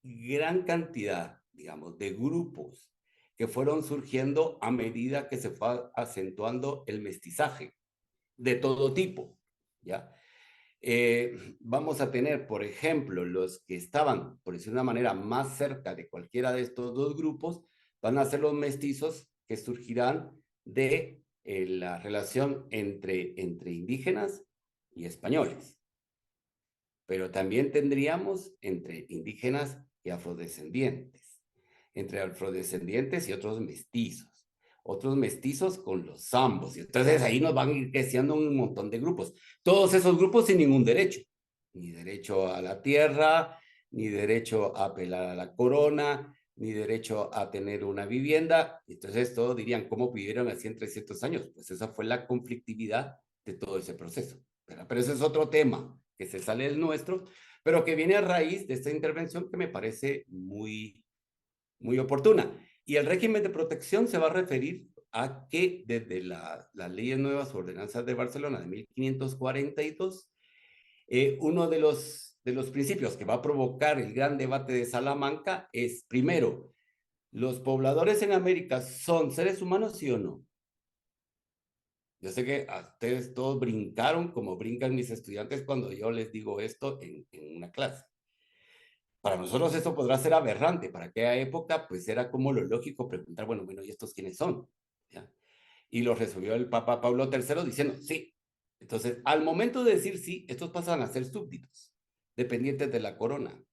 B: gran cantidad, digamos, de grupos que fueron surgiendo a medida que se fue acentuando el mestizaje de todo tipo, ¿ya? Vamos a tener, por ejemplo, los que estaban, por decir de una manera, más cerca de cualquiera de estos dos grupos, van a ser los mestizos que surgirán de la relación entre indígenas y españoles. Pero también tendríamos entre indígenas y afrodescendientes, entre afrodescendientes y otros mestizos con los zambos. Y entonces ahí nos van a ir creciendo un montón de grupos. Todos esos grupos sin ningún derecho, ni derecho a la tierra, ni derecho a apelar a la corona, ni derecho a tener una vivienda. Entonces todos dirían, ¿cómo vivieron así en 300 años? Pues esa fue la conflictividad de todo ese proceso. Pero ese es otro tema que se sale del nuestro, pero que viene a raíz de esta intervención que me parece muy, muy oportuna. Y el régimen de protección se va a referir a que desde las leyes nuevas ordenanzas de Barcelona de 1542, uno de los principios que va a provocar el gran debate de Salamanca es, primero, ¿los pobladores en América son seres humanos, sí o no? Yo sé que a ustedes todos brincaron como brincan mis estudiantes cuando yo les digo esto en una clase. Para nosotros eso podrá ser aberrante. Para aquella época, pues era como lo lógico preguntar, bueno, ¿y estos quiénes son? ¿Ya? Y lo resolvió el Papa Pablo III diciendo, sí. Entonces, al momento de decir sí, estos pasan a ser súbditos, dependientes de la corona.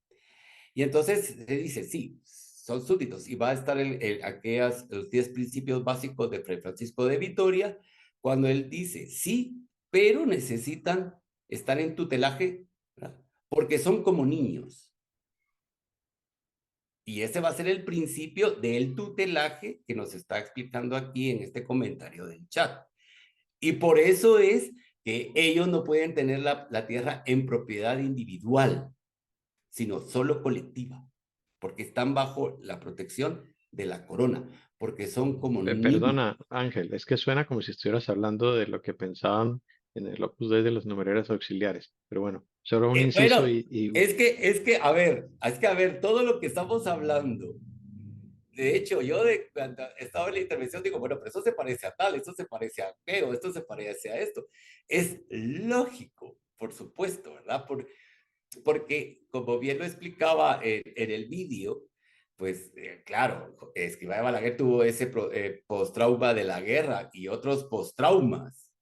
B: Y entonces se dice, sí, son súbditos. Y va a estar los 10 principios básicos de Fray Francisco de Vitoria, cuando él dice, sí, pero necesitan estar en tutelaje, ¿verdad? Porque son como niños. Y ese va a ser el principio del tutelaje que nos está explicando aquí en este comentario del chat. Y por eso es que ellos no pueden tener la tierra en propiedad individual, sino solo colectiva, porque están bajo la protección de la corona. porque son como niños.
C: Perdona, Ángel, es que suena como si estuvieras hablando de lo que pensaban en el Opus Dei de los numerarios auxiliares. Pero bueno, solo un inciso
B: Bueno,
C: y
B: es que, a ver, todo lo que estamos hablando, de hecho, cuando estaba en la intervención digo, bueno, pero eso se parece a tal, esto se parece a aquello, esto se parece a esto. Es lógico, por supuesto, ¿verdad? Porque, como bien lo explicaba en el vídeo, pues claro, Escrivá de Balaguer tuvo ese post-trauma de la guerra y otros post-traumas,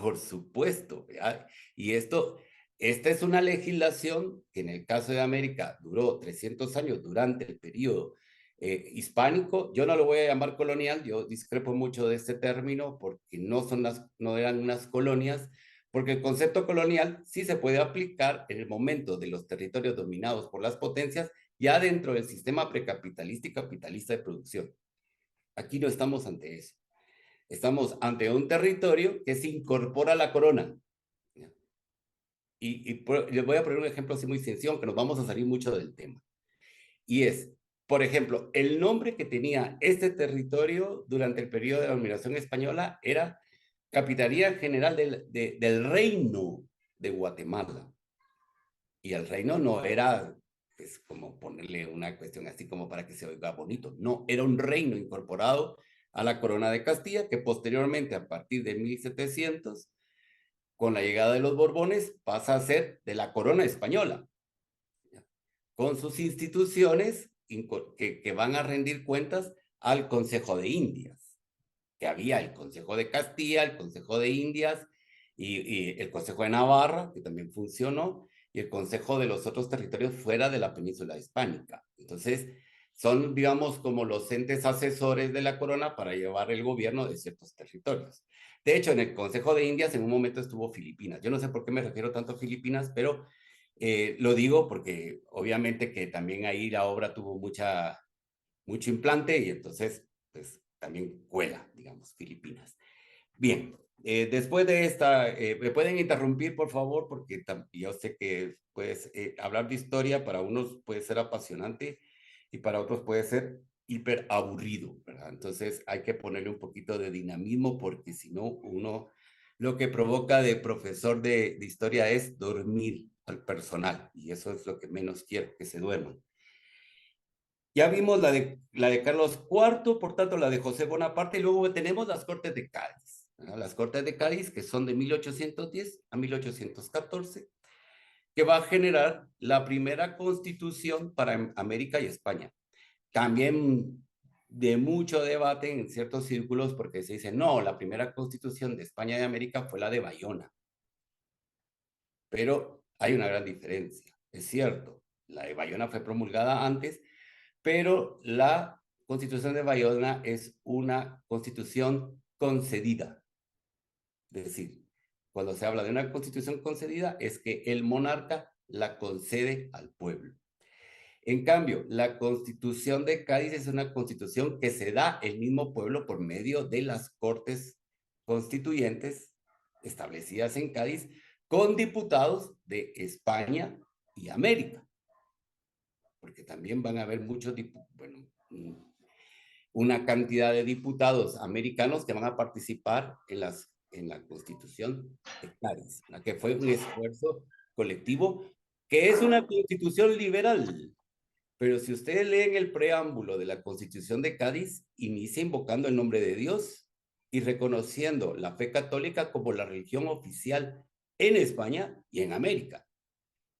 B: por supuesto, ¿verdad? Y esta es una legislación que en el caso de América duró 300 años durante el periodo hispánico. Yo no lo voy a llamar colonial, yo discrepo mucho de este término porque no eran unas colonias, porque el concepto colonial sí se puede aplicar en el momento de los territorios dominados por las potencias, ya dentro del sistema precapitalista y capitalista de producción. Aquí no estamos ante eso. Estamos ante un territorio que se incorpora a la corona. Les voy a poner un ejemplo así muy sencillo, aunque nos vamos a salir mucho del tema. Y es, por ejemplo, el nombre que tenía este territorio durante el periodo de la dominación española era Capitanía General del Reino de Guatemala. Y el reino no era, pues, como ponerle una cuestión así como para que se oiga bonito. No, era un reino incorporado a la corona de Castilla, que posteriormente, a partir de 1700, con la llegada de los Borbones, pasa a ser de la corona española, con sus instituciones que van a rendir cuentas al Consejo de Indias, que había el Consejo de Castilla, el Consejo de Indias y el Consejo de Navarra, que también funcionó, y el Consejo de los otros territorios fuera de la península hispánica. Entonces, son, digamos, como los entes asesores de la corona para llevar el gobierno de ciertos territorios. De hecho, en el Consejo de Indias en un momento estuvo Filipinas. Yo no sé por qué me refiero tanto a Filipinas, pero lo digo porque obviamente que también ahí la obra tuvo mucho implante y entonces, pues también cuela, digamos, Filipinas. Bien, después de esta, ¿me pueden interrumpir, por favor? Porque yo sé que pues, hablar de historia para unos puede ser apasionante y para otros puede ser hiper aburrido, ¿verdad? Entonces hay que ponerle un poquito de dinamismo porque si no, uno lo que provoca de profesor de historia es dormir al personal y eso es lo que menos quiero, que se duerman. Ya vimos la de Carlos IV, por tanto la de José Bonaparte, y luego tenemos las Cortes de Cádiz. ¿No? Las Cortes de Cádiz, que son de 1810 a 1814, que va a generar la primera constitución para América y España. También de mucho debate en ciertos círculos porque se dice, no, la primera constitución de España y de América fue la de Bayona. Pero hay una gran diferencia. Es cierto, la de Bayona fue promulgada antes, pero la Constitución de Bayona es una constitución concedida. Es decir, cuando se habla de una constitución concedida es que el monarca la concede al pueblo. En cambio, la Constitución de Cádiz es una constitución que se da el mismo pueblo por medio de las Cortes Constituyentes establecidas en Cádiz con diputados de España y América, porque también van a haber muchos, bueno, una cantidad de diputados americanos que van a participar en la Constitución de Cádiz, que fue un esfuerzo colectivo, que es una constitución liberal. Pero si ustedes leen el preámbulo de la Constitución de Cádiz, inicia invocando el nombre de Dios y reconociendo la fe católica como la religión oficial en España y en América.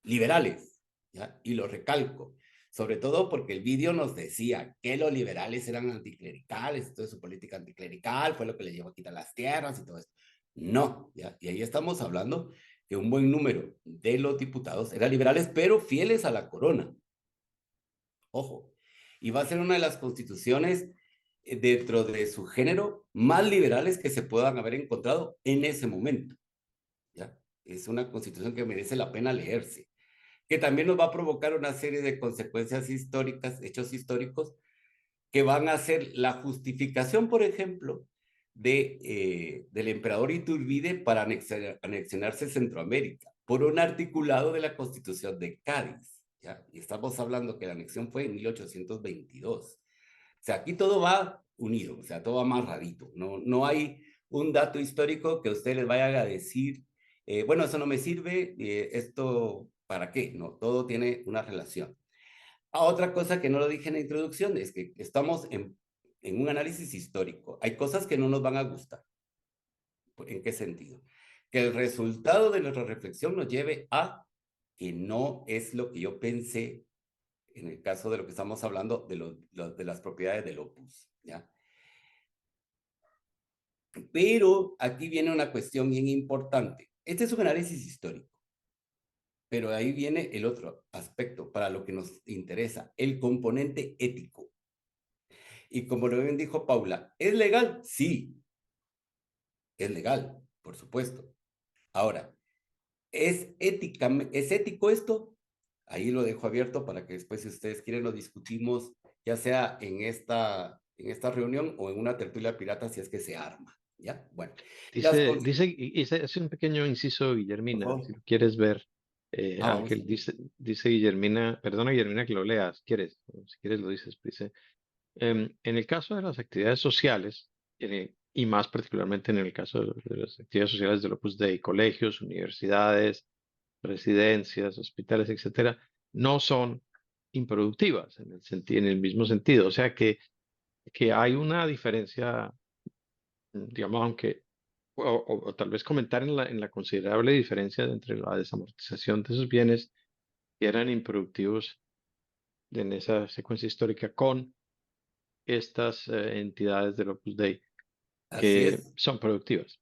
B: Liberales, ¿ya? Y lo recalco, sobre todo porque el vídeo nos decía que los liberales eran anticlericales, toda su política anticlerical fue lo que le llevó a quitar las tierras y todo esto. No, ¿ya? Y ahí estamos hablando que un buen número de los diputados eran liberales, pero fieles a la corona. Ojo, y va a ser una de las constituciones dentro de su género más liberales que se puedan haber encontrado en ese momento. ¿Ya? Es una constitución que merece la pena leerse, que también nos va a provocar una serie de consecuencias históricas, hechos históricos, que van a ser la justificación, por ejemplo, del emperador Iturbide para anexionarse Centroamérica, por un articulado de la Constitución de Cádiz. ¿Ya? Y estamos hablando que la anexión fue en 1822. O sea, aquí todo va unido, o sea, todo va amarradito. No hay un dato histórico que usted les vaya a decir, bueno, eso no me sirve, esto, ¿para qué? No, todo tiene una relación. Otra cosa que no lo dije en la introducción es que estamos en un análisis histórico. Hay cosas que no nos van a gustar. ¿En qué sentido? Que el resultado de nuestra reflexión nos lleve a que no es lo que yo pensé en el caso de lo que estamos hablando de las propiedades del opus, ¿ya? Pero aquí viene una cuestión bien importante. Este es un análisis histórico, pero ahí viene el otro aspecto para lo que nos interesa, el componente ético. Y como lo bien dijo Paula, ¿es legal? Sí, es legal, por supuesto. Ahora, ¿es ético esto? Ahí lo dejo abierto para que después, si ustedes quieren, lo discutimos, ya sea en esta reunión o en una tertulia pirata, si es que se arma. ¿Ya? Bueno,
C: Hace un pequeño inciso,
B: por
C: Guillermina, si
B: favor.
C: lo quieres ver.
B: Vamos.
C: Ángel, dice Guillermina, perdona Guillermina que lo leas, ¿quieres? Si quieres lo dices, dice, en el caso de las actividades sociales, y más particularmente en el caso de las actividades sociales del Opus Dei, colegios, universidades, residencias, hospitales, etcétera, no son improductivas en el mismo sentido. O sea que hay una diferencia, digamos, aunque, o tal vez comentar en la considerable diferencia entre la desamortización de esos bienes que eran improductivos en esa secuencia histórica con estas entidades del Opus Dei
B: Así
C: que
B: es,
C: son productivas.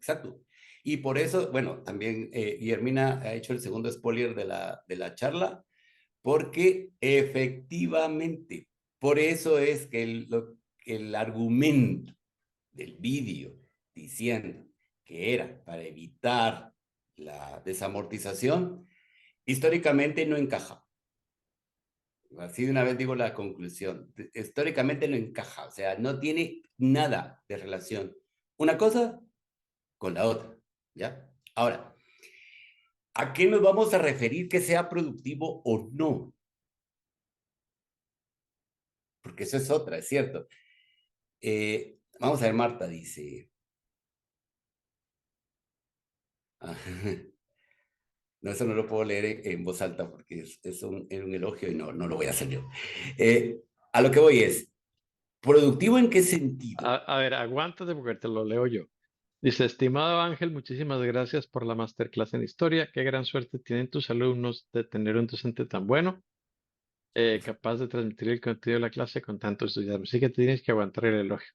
B: exacto. Y por eso, bueno, también Guillermina ha hecho el segundo spoiler de la charla, porque efectivamente, por eso es que el argumento del vídeo diciendo que era para evitar la desamortización, históricamente no encaja. Así de una vez digo la conclusión. Históricamente no encaja, o sea, no tiene nada de relación una cosa con la otra, ¿ya? Ahora, ¿a qué nos vamos a referir que sea productivo o no? Porque eso es otra, es cierto. Vamos a ver, Marta dice. Ah, no, eso no lo puedo leer en voz alta porque es un elogio y no lo voy a hacer yo. A lo que voy es, ¿productivo en qué sentido?
C: A ver, aguántate porque te lo leo yo. Dice, estimado Ángel, muchísimas gracias por la masterclass en historia. Qué gran suerte tienen tus alumnos de tener un docente tan bueno, capaz de transmitir el contenido de la clase con tanto estudiante. Así que tienes que aguantar el elogio.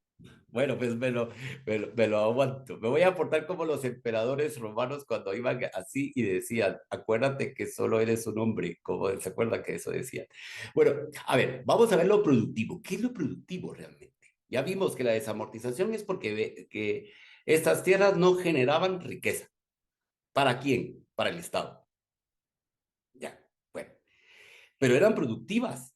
B: Bueno, pues me lo aguanto. Me voy a portar como los emperadores romanos cuando iban así y decían, acuérdate que solo eres un hombre, como se acuerda que eso decían. Bueno, a ver, vamos a ver lo productivo. ¿Qué es lo productivo realmente? Ya vimos que la desamortización es porque que estas tierras no generaban riqueza. ¿Para quién? Para el Estado. Ya, bueno. Pero eran productivas.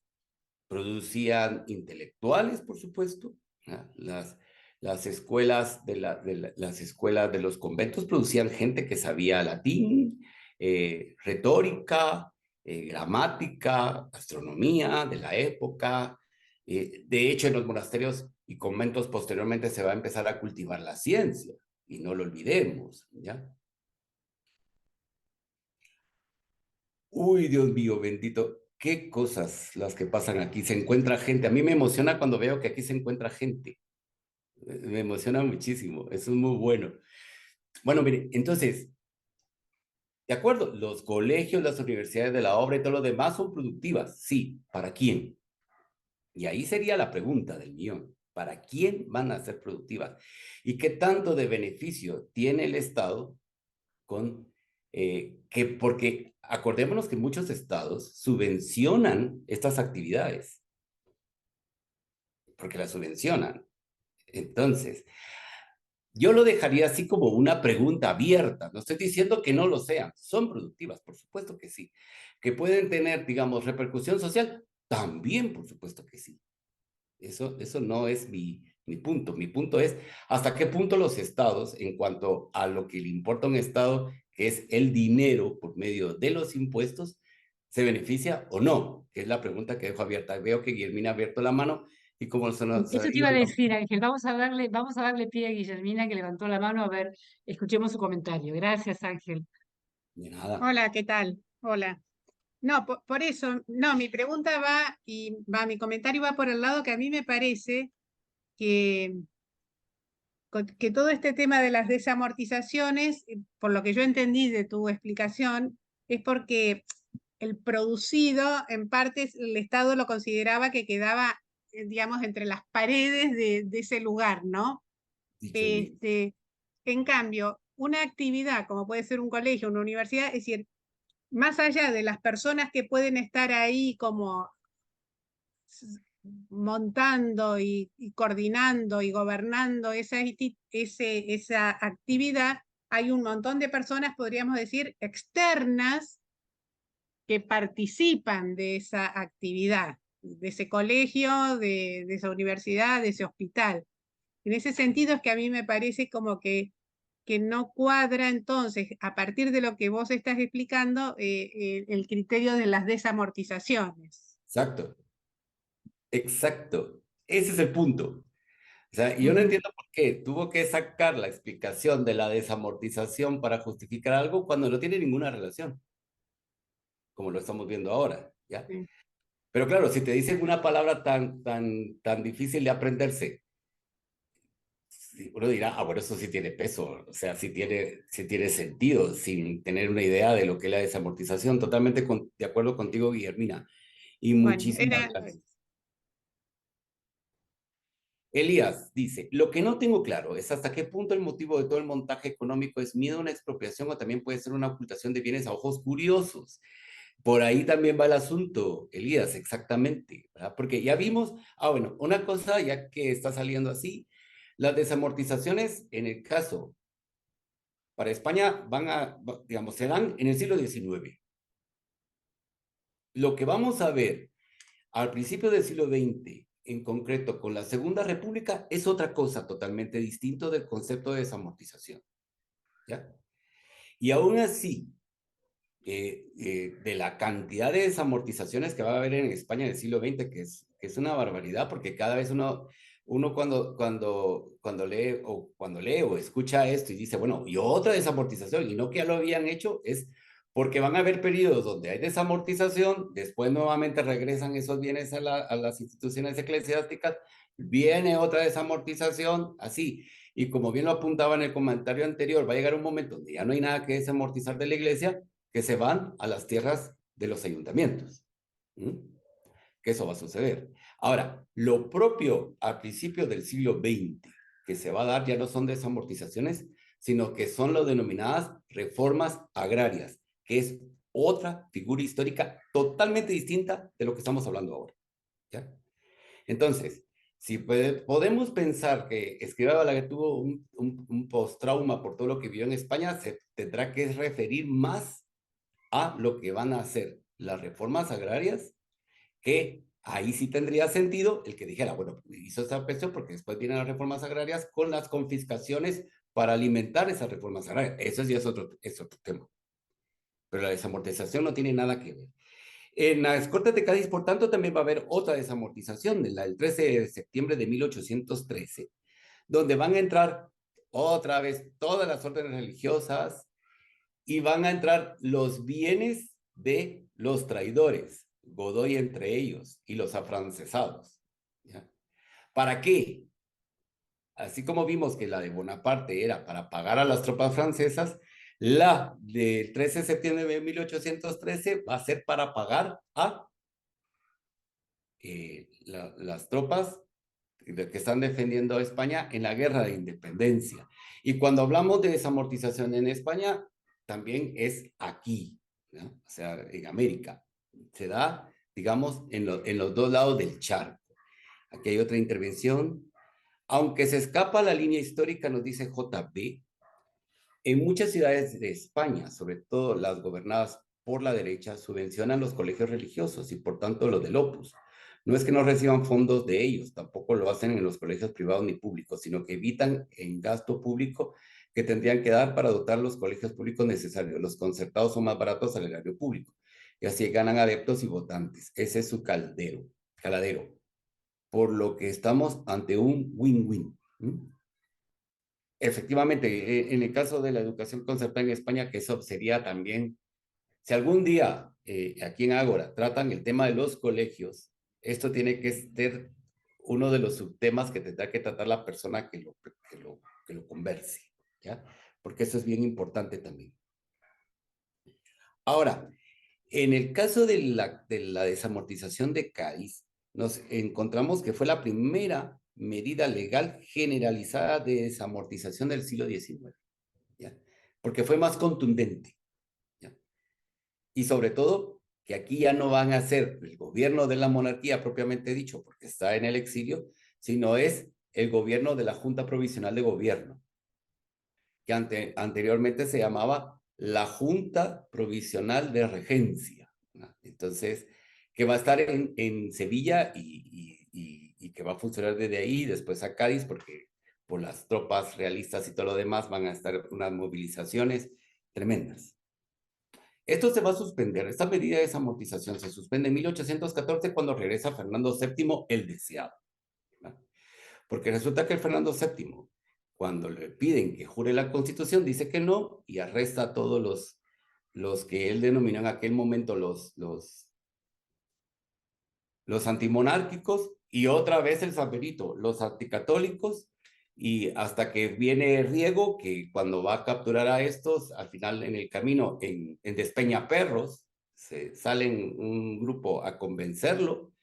B: Producían intelectuales, por supuesto. ¿Ya? Las escuelas las escuelas de los conventos producían gente que sabía latín, retórica, gramática, astronomía de la época. De hecho, en los monasterios y conventos posteriormente se va a empezar a cultivar la ciencia, y no lo olvidemos, ¿ya? Uy, Dios mío, bendito. Qué cosas las que pasan aquí. Se encuentra gente. A mí me emociona cuando veo que aquí se encuentra gente. Me emociona muchísimo. Eso es muy bueno. Bueno, mire, entonces, de acuerdo, los colegios, las universidades de la obra y todo lo demás son productivas. Sí, ¿para quién? Y ahí sería la pregunta del millón. ¿Para quién van a ser productivas? ¿Y qué tanto de beneficio tiene el Estado porque acordémonos que muchos estados subvencionan estas actividades, porque las subvencionan. Entonces, yo lo dejaría así como una pregunta abierta. No estoy diciendo que no lo sean, son productivas, por supuesto que sí. Que pueden tener, digamos, repercusión social, también, por supuesto que sí. Eso no es mi punto. Mi punto es hasta qué punto los estados, en cuanto a lo que le importa a un estado, que es el dinero por medio de los impuestos, ¿Se beneficia o no? Que es la pregunta que dejo abierta. Veo que Guillermina ha abierto la mano y como se nos ha
A: Eso te iba
B: ido,
A: a decir, Ángel. Vamos a darle pie a Guillermina, que levantó la mano. A ver, escuchemos su comentario. Gracias, Ángel.
B: de nada.
E: Hola, ¿qué tal? Hola. No, por eso, no, mi pregunta mi comentario va por el lado que a mí me parece que, que todo este tema de las desamortizaciones, por lo que yo entendí de tu explicación, es porque el producido, en parte, el Estado lo consideraba que quedaba, digamos, entre las paredes de ese lugar, ¿no?
B: Dicho y hecho.
E: En cambio, una actividad como puede ser un colegio, una universidad, es decir, más allá de las personas que pueden estar ahí como montando y coordinando y gobernando esa actividad, hay un montón de personas, podríamos decir, externas que participan de esa actividad, de ese colegio, de esa universidad, de ese hospital. En ese sentido es que a mí me parece como que no cuadra entonces, a partir de lo que vos estás explicando, el criterio de las desamortizaciones.
B: Exacto, exacto. Ese es el punto. O sea, y yo no
E: Ujú.
B: entiendo por qué tuvo que sacar la explicación de la desamortización para justificar algo cuando no tiene ninguna relación, como lo estamos viendo ahora, ¿ya?
E: Sí.
B: Pero claro, si te dicen una palabra tan difícil de aprenderse, uno dirá, ah, bueno, eso sí tiene peso, o sea, sí tiene sentido, sin tener una idea de lo que es la desamortización. Totalmente de acuerdo contigo, Guillermina. Y
E: Bueno,
B: muchísimas gracias. Elías dice, lo que no tengo claro es hasta qué punto el motivo de todo el montaje económico es miedo a una expropiación o también puede ser una ocultación de bienes a ojos curiosos. Por ahí también va el asunto, Elías, exactamente, ¿verdad? Porque ya vimos, bueno, una cosa ya que está saliendo así, las desamortizaciones en el caso para España digamos, se dan en el siglo XIX. Lo que vamos a ver al principio del siglo XX, en concreto con la Segunda República, es otra cosa totalmente distinto del concepto de desamortización, ¿ya? Y aún así, de la cantidad de desamortizaciones que va a haber en España en el siglo XX, que es una barbaridad, porque cada vez uno cuando lee o escucha esto y dice, bueno, y otra desamortización, y no que ya lo habían hecho, es porque van a haber periodos donde hay desamortización, después nuevamente regresan esos bienes a las instituciones eclesiásticas, viene otra desamortización, así. Y como bien lo apuntaba en el comentario anterior, va a llegar un momento donde ya no hay nada que desamortizar de la iglesia, que se van a las tierras de los ayuntamientos. ¿Mm? Que eso va a suceder. Ahora, lo propio al principio del siglo XX que se va a dar ya no son desamortizaciones, sino que son las denominadas reformas agrarias, que es otra figura histórica totalmente distinta de lo que estamos hablando ahora. ¿Ya? Entonces, si podemos pensar que Escrivá Balaguer tuvo un post-trauma por todo lo que vivió en España, se tendrá que referir más a lo que van a hacer las reformas agrarias, que ahí sí tendría sentido el que dijera, bueno, hizo esa presión porque después vienen las reformas agrarias con las confiscaciones para alimentar esas reformas agrarias. Eso ya es otro tema. Pero la desamortización no tiene nada que ver. En las Cortes de Cádiz, por tanto, también va a haber otra desamortización, la del 13 de septiembre de 1813, donde van a entrar otra vez todas las órdenes religiosas, y van a entrar los bienes de los traidores, Godoy entre ellos, y los afrancesados. ¿Ya? ¿Para qué? Así como vimos que la de Bonaparte era para pagar a las tropas francesas, la del 13 de septiembre de 1813 va a ser para pagar a las tropas que están defendiendo a España en la guerra de independencia. Y cuando hablamos de desamortización en España, también es aquí, ¿no? O sea, en América. Se da, digamos, en los dos lados del charco. Aquí hay otra intervención. Aunque se escapa la línea histórica, nos dice JB, en muchas ciudades de España, sobre todo las gobernadas por la derecha, subvencionan los colegios religiosos y por tanto los del Opus. No es que no reciban fondos de ellos, tampoco lo hacen en los colegios privados ni públicos, sino que evitan en gasto público que tendrían que dar para dotar los colegios públicos necesarios. Los concertados son más baratos al erario público. y así ganan adeptos y votantes. Ese es su caladero. Por lo que estamos ante un win-win. Efectivamente, en el caso de la educación concertada en España, que eso sería también, si algún día aquí en Ágora tratan el tema de los colegios, esto tiene que ser uno de los subtemas que tendrá que tratar la persona que lo converse, ¿ya? Porque eso es bien importante también. Ahora, en el caso de la desamortización de Cádiz, nos encontramos que fue la primera medida legal generalizada de desamortización del siglo XIX, ¿ya? Porque fue más contundente, ¿ya? Y sobre todo, que aquí ya no van a ser el gobierno de la monarquía propiamente dicho, porque está en el exilio, sino es el gobierno de la Junta Provisional de Gobierno, que anteriormente se llamaba la Junta Provisional de Regencia, ¿no? Entonces, que va a estar en Sevilla y que va a funcionar desde ahí, después a Cádiz, porque por las tropas realistas y todo lo demás van a estar unas movilizaciones tremendas. Esto se va a suspender, esta medida de desamortización se suspende en 1814 cuando regresa Fernando VII el deseado, ¿no? Porque resulta que el Fernando VII, cuando le piden que jure la Constitución, dice que no y arresta a todos los que él denominó en aquel momento los antimonárquicos, y otra vez el San Benito, los anticatólicos, y hasta que viene Riego, que cuando va a capturar a estos, al final en el camino, en Despeñaperros, se salen un grupo a convencerlo,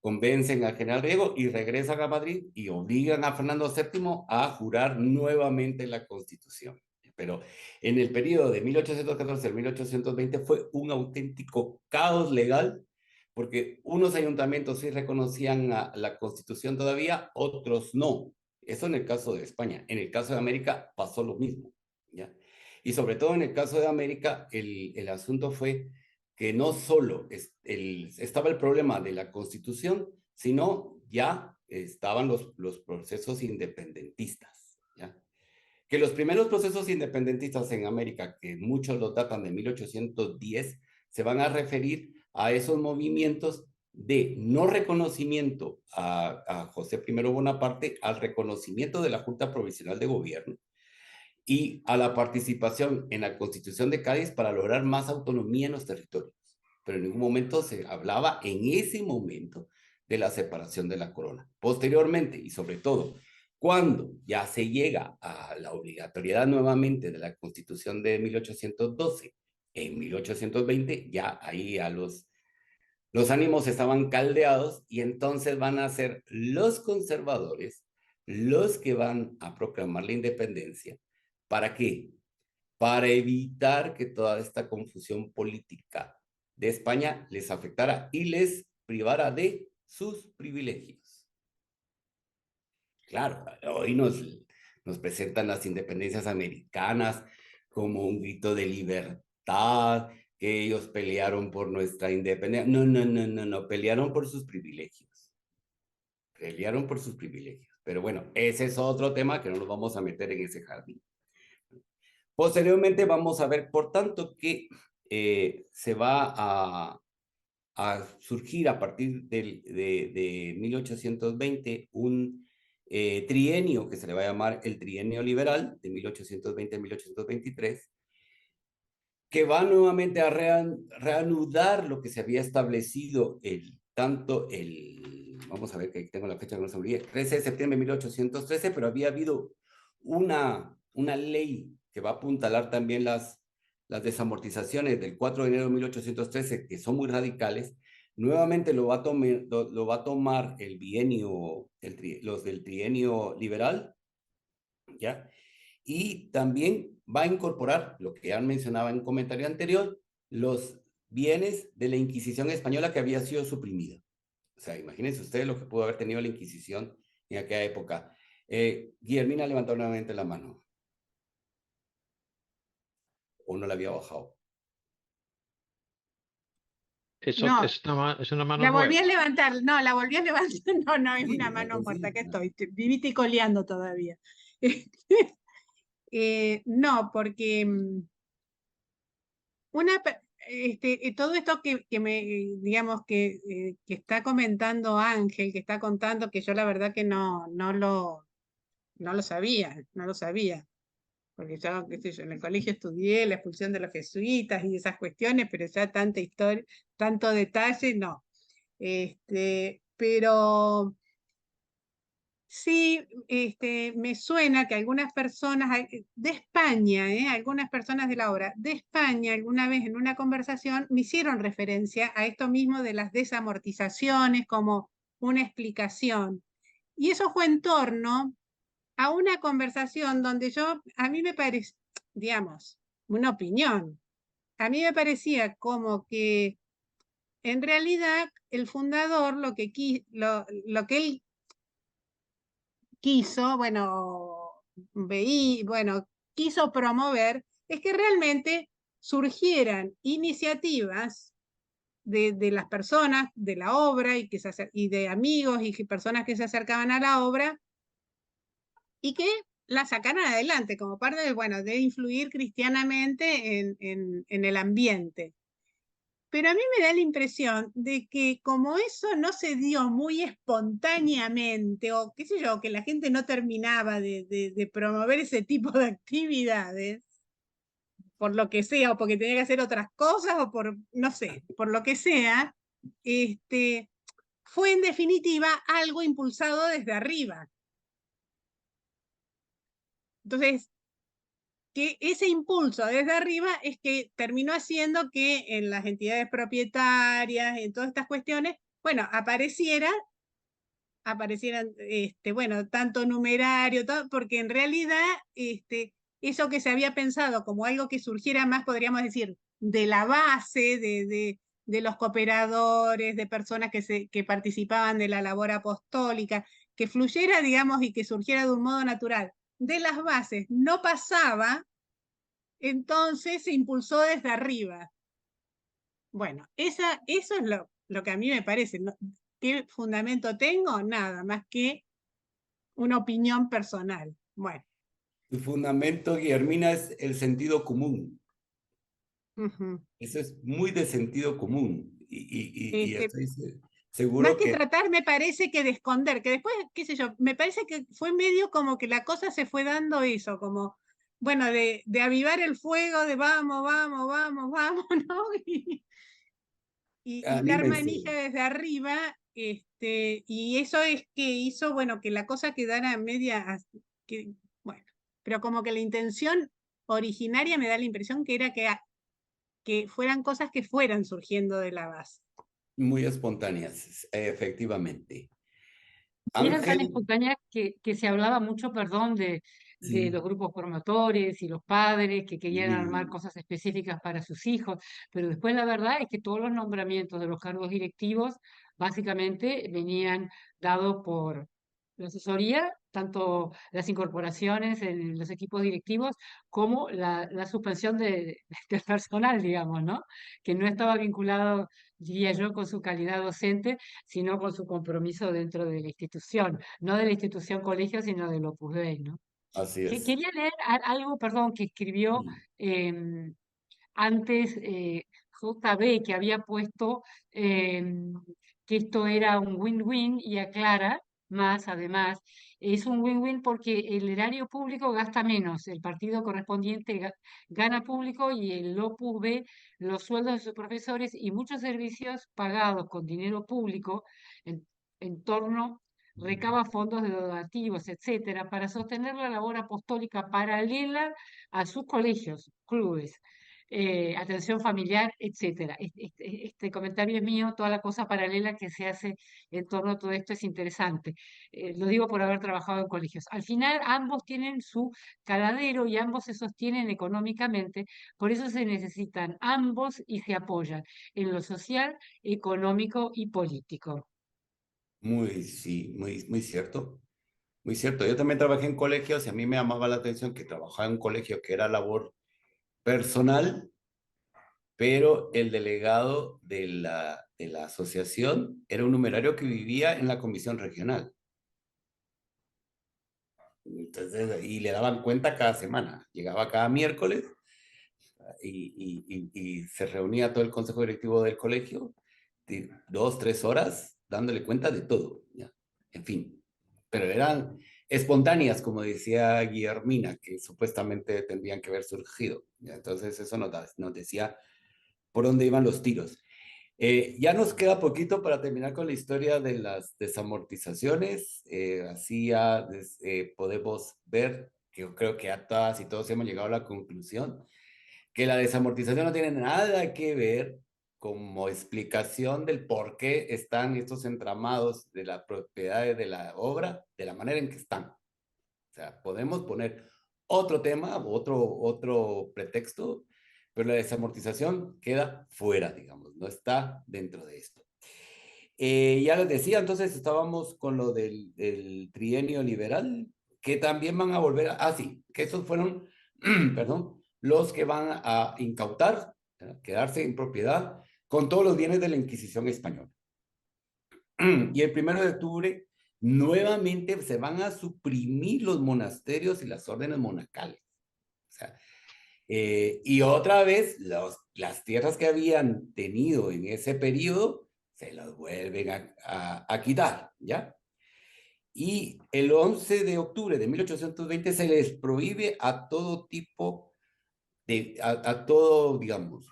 B: convencen al general Riego y regresan a Madrid y obligan a Fernando VII a jurar nuevamente la Constitución. Pero en el periodo de 1814 al 1820 fue un auténtico caos legal, porque unos ayuntamientos sí reconocían la Constitución todavía, otros no. Eso en el caso de España. En el caso de América pasó lo mismo, ¿ya? Y sobre todo en el caso de América, el asunto fue que no solo estaba el problema de la Constitución, sino ya estaban los procesos independentistas, ¿ya? Que los primeros procesos independentistas en América, que muchos los datan de 1810, se van a referir a esos movimientos de no reconocimiento a José I Bonaparte, al reconocimiento de la Junta Provisional de Gobierno y a la participación en la Constitución de Cádiz para lograr más autonomía en los territorios. Pero en ningún momento se hablaba en ese momento de la separación de la corona. Posteriormente, y sobre todo, cuando ya se llega a la obligatoriedad nuevamente de la Constitución de 1812, en 1820, ya ahí a los ánimos estaban caldeados y entonces van a ser los conservadores los que van a proclamar la independencia. ¿Para qué? Para evitar que toda esta confusión política de España les afectara y les privara de sus privilegios. Claro, hoy nos presentan las independencias americanas como un grito de libertad, que ellos pelearon por nuestra independencia. No, pelearon por sus privilegios. Pelearon por sus privilegios. Pero bueno, ese es otro tema que no nos vamos a meter en ese jardín. Posteriormente vamos a ver, por tanto, que se va a surgir a partir de 1820 un trienio que se le va a llamar el trienio liberal, de 1820 a 1823, que va nuevamente a reanudar lo que se había establecido vamos a ver que aquí tengo la fecha que no se olvide, 13 de septiembre de 1813, pero había habido una ley que va a apuntalar también las desamortizaciones del 4 de enero de 1813, que son muy radicales. Nuevamente lo va a tomar el bienio, los del trienio liberal, ¿ya? Y también va a incorporar, lo que ya mencionaba en un comentario anterior, los bienes de la Inquisición española que había sido suprimida. O sea, imagínense ustedes lo que pudo haber tenido la Inquisición en aquella época. Guillermina levantó nuevamente la mano. ¿O no la había bajado?
C: Eso
E: No,
C: es una mano
E: la volví a
C: nueva.
E: levantar, no, la volví a levantar, no, es
B: Sí,
E: una mano muerta,
B: sí.
E: acá estoy, viviste coleando todavía. No, porque todo esto digamos, que está comentando Ángel, que está contando, que yo la verdad que no lo sabía, no lo sabía. Porque yo, qué sé yo, en el colegio estudié la expulsión de los jesuitas y esas cuestiones, pero ya tanta historia, tanto detalle, no. Pero sí, me suena que algunas personas de España, algunas personas de la obra de España, alguna vez en una conversación me hicieron referencia a esto mismo de las desamortizaciones como una explicación. Y eso fue en torno a una conversación donde a mí me parece, digamos, una opinión, a mí me parecía como que en realidad el fundador lo que él quiso, quiso promover es que realmente surgieran iniciativas de las personas de la obra y de amigos y personas que se acercaban a la obra y que la sacaran adelante como parte de influir cristianamente en el ambiente. Pero a mí me da la impresión de que como eso no se dio muy espontáneamente, o qué sé yo, que la gente no terminaba de promover ese tipo de actividades, por lo que sea, o porque tenía que hacer otras cosas, o por, no sé, por lo que sea, fue en definitiva algo impulsado desde arriba. Entonces, que ese impulso desde arriba es que terminó haciendo que en las entidades propietarias, en todas estas cuestiones, bueno, aparecieran, tanto numerario, porque en realidad, eso que se había pensado como algo que surgiera más, podríamos decir, de la base, de los cooperadores, de personas que participaban de la labor apostólica, que fluyera, digamos, y que surgiera de un modo natural de las bases, no pasaba, entonces se impulsó desde arriba. Bueno, eso es lo que a mí me parece. ¿Qué fundamento tengo? Nada, más que una opinión personal. Bueno.
B: Tu fundamento, Guillermina, es el sentido común.
E: Uh-huh.
B: Eso es muy de sentido común. Y estoy
E: más
B: seguro
E: que
B: que...
E: tratar, me parece que de esconder, que después, qué sé yo, me parece que fue medio como que la cosa se fue dando eso, como, bueno, de avivar el fuego, de vamos, vamos, vamos, vamos, ¿no? Y dar manija
B: Anímense.
E: desde arriba, y eso es que hizo, bueno, que la cosa quedara media, bueno, pero como que la intención originaria me da la impresión que era que fueran cosas que fueran surgiendo de la base.
B: Muy espontáneas, efectivamente.
A: Y eran tan
B: Ángel,
A: espontáneas que se hablaba mucho, perdón, de
B: sí,
A: los grupos promotores y los padres que querían armar
B: sí,
A: cosas específicas para sus hijos, pero después la verdad es que todos los nombramientos de los cargos directivos básicamente venían dados por la asesoría, tanto las incorporaciones en los equipos directivos como la suspensión del personal, digamos, ¿no? Que no estaba vinculado, diría yo, con su calidad docente, sino con su compromiso dentro de la institución, no de la institución colegio, sino del Opus Dei, ¿no?
B: así es.
A: Quería leer algo, perdón, que escribió
B: Sí.
A: antes JB, que había puesto que esto era un win-win y aclara más, además, es un win-win porque el erario público gasta menos, el partido correspondiente gana público y el Opus ve los sueldos de sus profesores y muchos servicios pagados con dinero público en torno recaba fondos de donativos, etcétera, para sostener la labor apostólica paralela a sus colegios, clubes, atención familiar, etcétera. Este comentario es mío, toda la cosa paralela que se hace en torno a todo esto es interesante. Lo digo por haber trabajado en colegios. Al final, ambos tienen su caladero y ambos se sostienen económicamente, por eso se necesitan ambos y se apoyan en lo social, económico y político.
B: Sí, muy cierto. Muy cierto. Yo también trabajé en colegios y a mí me llamaba la atención que trabajaba en un colegio que era labor personal, pero el delegado de la asociación era un numerario que vivía en la comisión regional. Entonces, y le daban cuenta cada semana. Llegaba cada miércoles y se reunía todo el consejo directivo del colegio, 2, 3 horas, dándole cuenta de todo, ¿ya? En fin, pero eran espontáneas, como decía Guillermina, que supuestamente tendrían que haber surgido, ¿ya? Entonces eso nos decía por dónde iban los tiros. Ya nos queda poquito para terminar con la historia de las desamortizaciones. Así ya podemos ver que yo creo que a todas y todos hemos llegado a la conclusión que la desamortización no tiene nada que ver como explicación del por qué están estos entramados de las propiedades de la obra de la manera en que están. O sea, podemos poner otro tema, otro pretexto, pero la desamortización queda fuera, digamos, no está dentro de esto. Ya les decía, entonces estábamos con lo del trienio liberal, que también van a volver sí, que esos fueron, perdón, los que van a incautar, quedarse en propiedad con todos los bienes de la Inquisición española. Y el 1 de octubre, nuevamente se van a suprimir los monasterios y las órdenes monacales. O sea, y otra vez, las tierras que habían tenido en ese periodo, se las vuelven a quitar, ¿ya? Y el 11 de octubre de 1820 se les prohíbe a todo tipo a todo, digamos,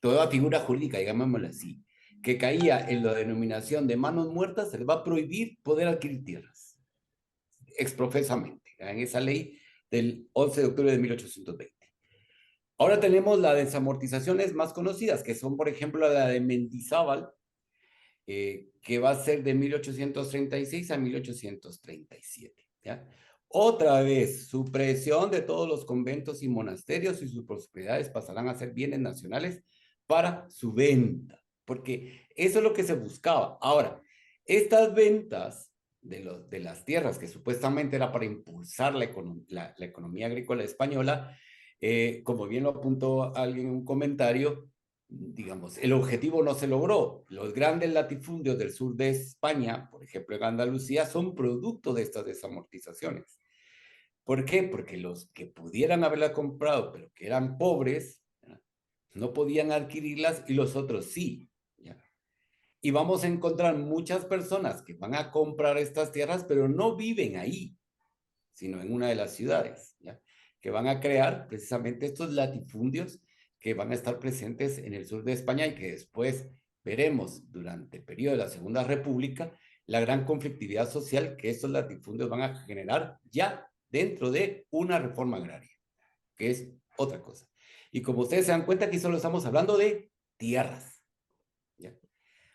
B: toda figura jurídica, digámoslo así, que caía en la denominación de manos muertas, se les va a prohibir poder adquirir tierras, exprofesamente, en esa ley del 11 de octubre de 1820. Ahora tenemos las desamortizaciones más conocidas, que son, por ejemplo, la de Mendizábal, que va a ser de 1836 a 1837, ¿ya? Otra vez, supresión de todos los conventos y monasterios y sus propiedades pasarán a ser bienes nacionales para su venta, porque eso es lo que se buscaba. Ahora, estas ventas de las tierras, que supuestamente era para impulsar la economía agrícola española, como bien lo apuntó alguien en un comentario, digamos, el objetivo no se logró. Los grandes latifundios del sur de España, por ejemplo en Andalucía, son producto de estas desamortizaciones. ¿Por qué? Porque los que pudieran haberla comprado, pero que eran pobres, ¿ya?, no podían adquirirlas y los otros sí, ¿ya? Y vamos a encontrar muchas personas que van a comprar estas tierras, pero no viven ahí, sino en una de las ciudades, ¿ya?, que van a crear precisamente estos latifundios que van a estar presentes en el sur de España y que después veremos durante el periodo de la Segunda República la gran conflictividad social que estos latifundios van a generar ya dentro de una reforma agraria, que es otra cosa. Y como ustedes se dan cuenta, aquí solo estamos hablando de tierras, ¿ya?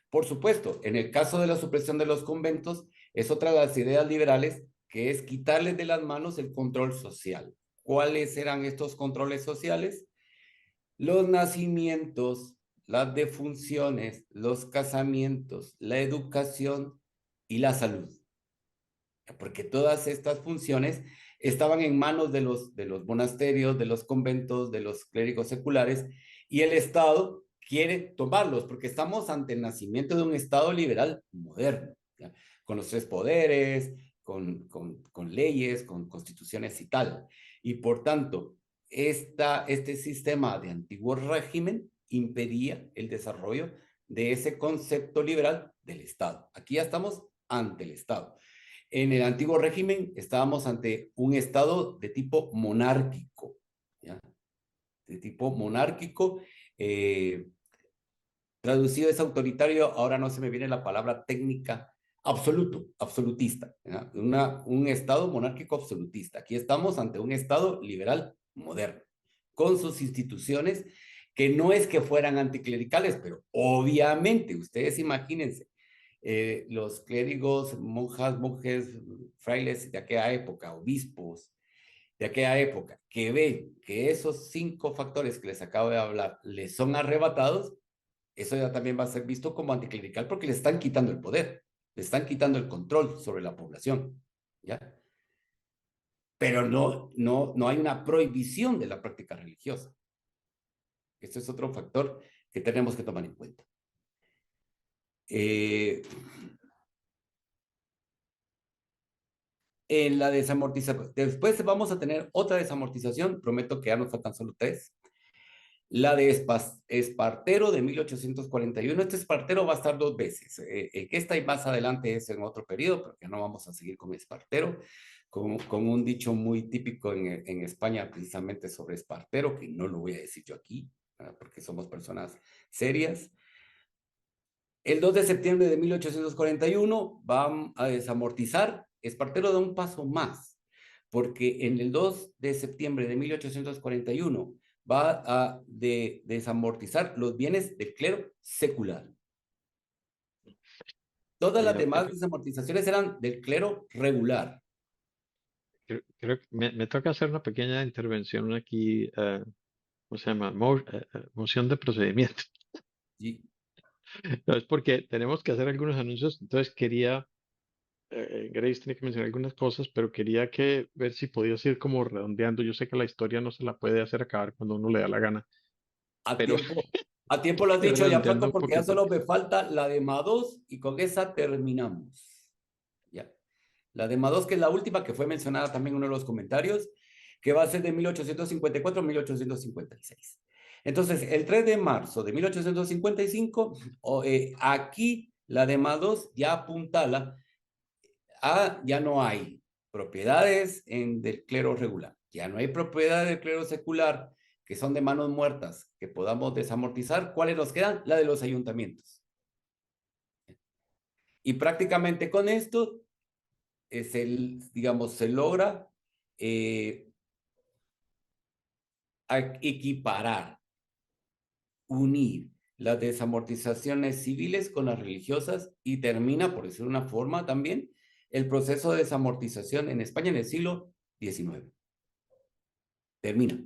B: Por supuesto, en el caso de la supresión de los conventos, es otra de las ideas liberales, que es quitarles de las manos el control social. ¿Cuáles eran estos controles sociales? Los nacimientos, las defunciones, los casamientos, la educación y la salud. Porque todas estas funciones estaban en manos de los monasterios, de los conventos, de los clérigos seculares, y el Estado quiere tomarlos, porque estamos ante el nacimiento de un Estado liberal moderno, ¿ya?, con los 3 poderes, con leyes, con constituciones y tal. Y por tanto, este sistema de antiguo régimen impedía el desarrollo de ese concepto liberal del Estado. Aquí ya estamos ante el Estado. En el antiguo régimen estábamos ante un Estado de tipo monárquico, ¿ya?, de tipo monárquico, traducido es autoritario, ahora no se me viene la palabra técnica, absolutista, ¿ya?, un Estado monárquico absolutista. Aquí estamos ante un Estado liberal moderno, con sus instituciones que no es que fueran anticlericales, pero obviamente, ustedes imagínense, los clérigos, monjas, monjes, frailes de aquella época, obispos de aquella época, que ven que esos 5 factores que les acabo de hablar les son arrebatados, eso ya también va a ser visto como anticlerical porque le están quitando el poder, le están quitando el control sobre la población, ¿ya? Pero no hay una prohibición de la práctica religiosa. Este es otro factor que tenemos que tomar en cuenta. En la desamortización, después vamos a tener otra desamortización, prometo que ya nos faltan solo 3, La de Espartero de 1841. Este Espartero va a estar 2 veces. Que está ahí más adelante es en otro periodo, pero ya no vamos a seguir con Espartero, con un dicho muy típico en España precisamente sobre Espartero, que no lo voy a decir yo aquí, porque somos personas serias. El 2 de septiembre de 1841 va a desamortizar. Espartero da un paso más, porque en el 2 de septiembre de 1841 va a desamortizar los bienes del clero secular. Todas las demás desamortizaciones eran del clero regular.
C: Creo que me toca hacer una pequeña intervención aquí, ¿cómo se llama? Moción de procedimiento.
B: Sí.
C: No, es porque tenemos que hacer algunos anuncios, entonces quería, Grace tiene que mencionar algunas cosas, pero quería ver si podías ir como redondeando. Yo sé que la historia no se la puede hacer acabar cuando uno le da la gana, pero
B: A tiempo lo has
C: ir
B: dicho ya,
C: redondeando
B: Franco,
C: un
B: porque ya
C: poquito.
B: solo me falta la de Mados y con esa terminamos. Ya. La de Mados, que es la última que fue mencionada también en uno de los comentarios, que va a ser de 1854 a 1856. Entonces, el 3 de marzo de 1855, aquí la de Mados ya apuntala a ya no hay propiedades del clero regular, ya no hay propiedades del clero secular que son de manos muertas que podamos desamortizar. ¿Cuáles nos quedan? La de los ayuntamientos. Y prácticamente con esto digamos, se logra equiparar, unir las desamortizaciones civiles con las religiosas y termina, por decir una forma también, el proceso de desamortización en España en el siglo XIX. Termina.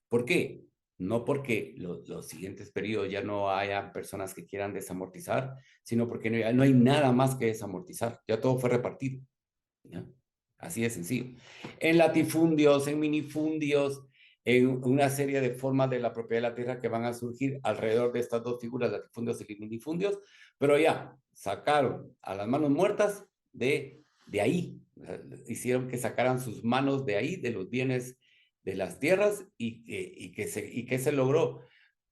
B: ¿Por qué? No porque los siguientes periodos ya no haya personas que quieran desamortizar, sino porque no hay nada más que desamortizar. Ya todo fue repartido. ¿Ya? Así de sencillo. En latifundios, en minifundios, en una serie de formas de la propiedad de la tierra que van a surgir alrededor de estas dos figuras, latifundios y minifundios, pero ya sacaron a las manos muertas de ahí. Hicieron que sacaran sus manos de ahí, de los bienes de las tierras, y que se logró.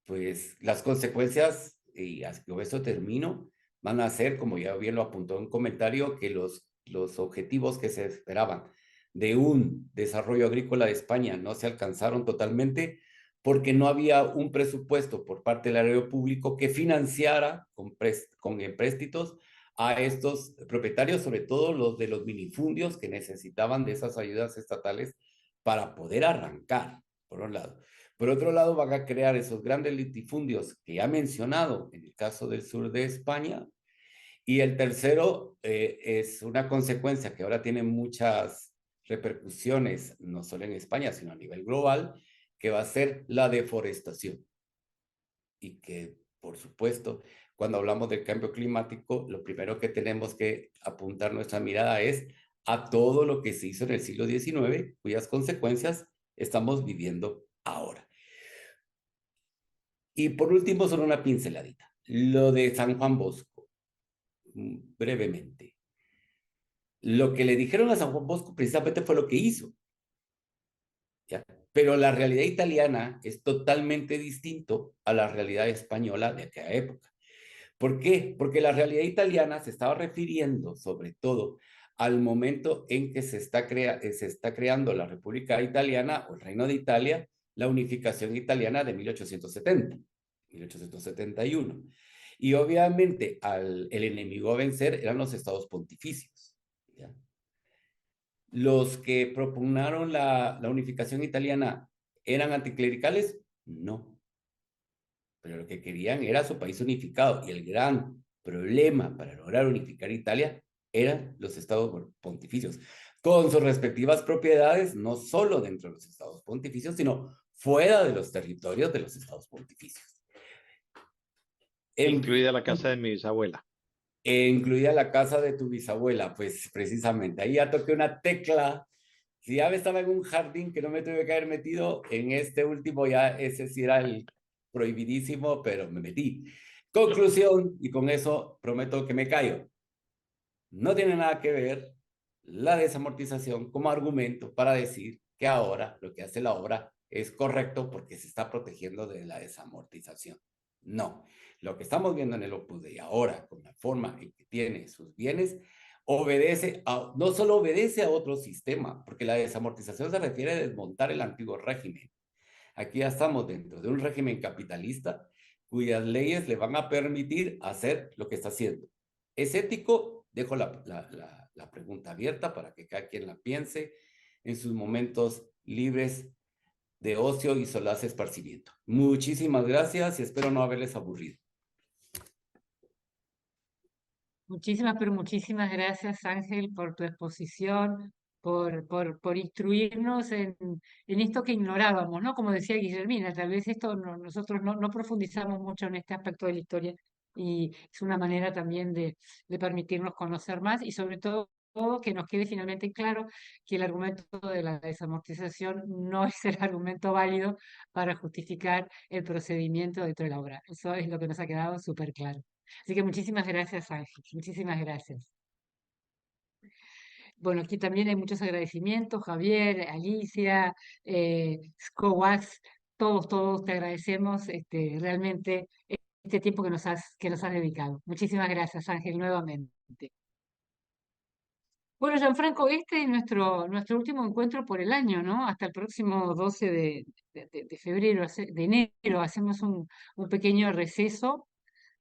B: Pues las consecuencias, y con eso termino, van a ser, como ya bien lo apuntó en un comentario, que los objetivos que se esperaban de un desarrollo agrícola de España no se alcanzaron totalmente porque no había un presupuesto por parte del erario público que financiara con empréstitos a estos propietarios, sobre todo los de los minifundios que necesitaban de esas ayudas estatales para poder arrancar, por un lado. Por otro lado, van a crear esos grandes latifundios que ya he mencionado en el caso del sur de España. Y el tercero es una consecuencia que ahora tiene muchas repercusiones, no solo en España, sino a nivel global, que va a ser la deforestación. Y que, por supuesto, cuando hablamos del cambio climático, lo primero que tenemos que apuntar nuestra mirada es a todo lo que se hizo en el siglo XIX, cuyas consecuencias estamos viviendo ahora. Y por último, solo una pinceladita. Lo de San Juan Bosco, brevemente. Lo que le dijeron a San Juan Bosco precisamente fue lo que hizo. ¿Ya? Pero la realidad italiana es totalmente distinto a la realidad española de aquella época. ¿Por qué? Porque la realidad italiana se estaba refiriendo sobre todo al momento en que se está creando la República Italiana o el Reino de Italia, la unificación italiana de 1870, 1871. Y obviamente el enemigo a vencer eran los estados pontificios. ¿Ya? ¿Los que propugnaron la unificación italiana eran anticlericales? No. Pero lo que querían era su país unificado. Y el gran problema para lograr unificar Italia eran los estados pontificios, con sus respectivas propiedades, no solo dentro de los estados pontificios, sino fuera de los territorios de los estados pontificios.
C: Incluida la casa de mi bisabuela.
B: Incluida la casa de tu bisabuela, pues precisamente. Ahí ya toqué una tecla. Si ya estaba en un jardín que no me tuve que haber metido, en este último ya ese sí era el prohibidísimo, pero me metí. Conclusión, y con eso prometo que me callo. No tiene nada que ver la desamortización como argumento para decir que ahora lo que hace la obra es es correcto porque se está protegiendo de la desamortización. No, lo que estamos viendo en el Opus Dei ahora, con la forma en que tiene sus bienes, no solo obedece a otro sistema, porque la desamortización se refiere a desmontar el antiguo régimen. Aquí ya estamos dentro de un régimen capitalista cuyas leyes le van a permitir hacer lo que está haciendo. ¿Es ético? Dejo la pregunta abierta para que cada quien la piense en sus momentos libres de ocio y solaz esparcimiento. Muchísimas gracias y espero no haberles aburrido.
A: Pero muchísimas gracias, Ángel, por tu exposición, por instruirnos en esto que ignorábamos, ¿no? Como decía Guillermina, tal vez nosotros no profundizamos mucho en este aspecto de la historia y es una manera también de permitirnos conocer más y sobre todo que nos quede finalmente claro que el argumento de la desamortización no es el argumento válido para justificar el procedimiento dentro de la obra. Eso es lo que nos ha quedado súper claro. Así que muchísimas gracias, Ángel. Muchísimas gracias. Bueno, aquí también hay muchos agradecimientos, Javier, Alicia, Scowax, todos te agradecemos realmente este tiempo que nos has dedicado. Muchísimas gracias, Ángel, nuevamente. Bueno, Gianfranco, este es nuestro último encuentro por el año, ¿no? Hasta el próximo 12 de febrero, de enero, hacemos un pequeño receso,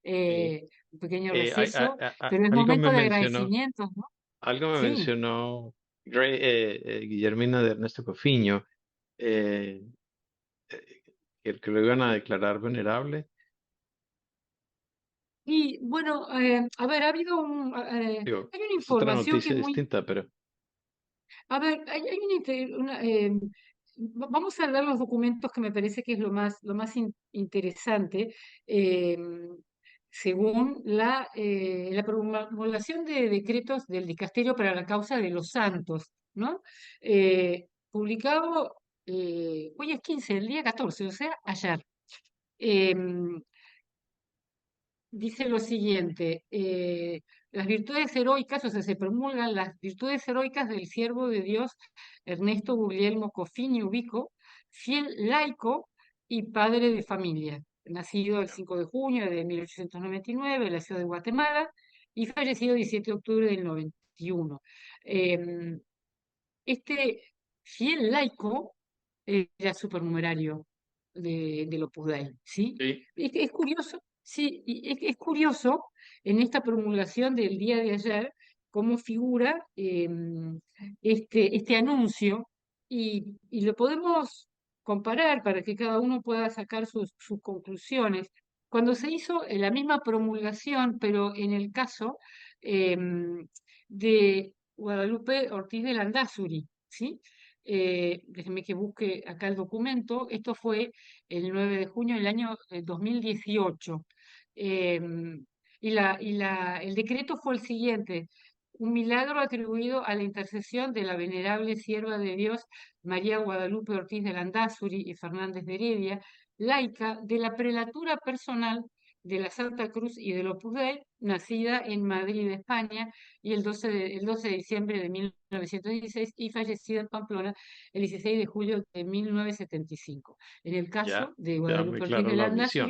C: Sí.
A: un pequeño
C: Eh, a-
A: receso,
C: a- a-
A: pero es
C: algo me
A: momento de
C: mencionó,
A: agradecimientos, ¿no?
C: algo me
A: Sí.
C: mencionó Guillermina de Ernesto Cofiño, eh, que lo iban a declarar venerable.
A: Y bueno, a ver, ha habido
C: Digo,
A: hay una
C: es otra
A: información que
C: noticia
A: es muy,
C: distinta, pero
A: a ver, hay vamos a ver los documentos que me parece que es lo más interesante, eh, según la promulgación de decretos del Dicasterio para la Causa de los Santos, ¿no? Publicado, hoy es 15, el día 14, o sea, ayer. Em, Dice lo siguiente, las virtudes heroicas, o sea, se promulgan las virtudes heroicas del siervo de Dios Ernesto Guglielmo Coffini Ubico, fiel laico y padre de familia, nacido el 5 de junio de 1899 en la ciudad de Guatemala y fallecido el 17 de octubre del 91. Em, este fiel laico era supernumerario del Opus Dei, ¿sí?
C: sí,
A: Es curioso, sí, y es curioso en esta promulgación del día de ayer cómo figura este anuncio y lo podemos comparar para que cada uno pueda sacar sus conclusiones. Cuando se hizo la misma promulgación, pero en el caso de Guadalupe Ortiz de Landázuri, ¿sí? Déjenme que busque acá el documento. Esto fue el 9 de junio del año 2018. El decreto fue el siguiente: un milagro atribuido a la intercesión de la venerable sierva de Dios María Guadalupe Ortiz de Landázuri y Fernández de Heredia, laica de la prelatura personal de la Santa Cruz y del Opus Dei, nacida en Madrid, España, y el 12 de diciembre de 1916 y fallecida en Pamplona el 16 de julio de 1975. En el
C: ya
A: caso de
C: queda muy
A: Guadalupe Ortiz
C: claro
A: de
C: la omisión.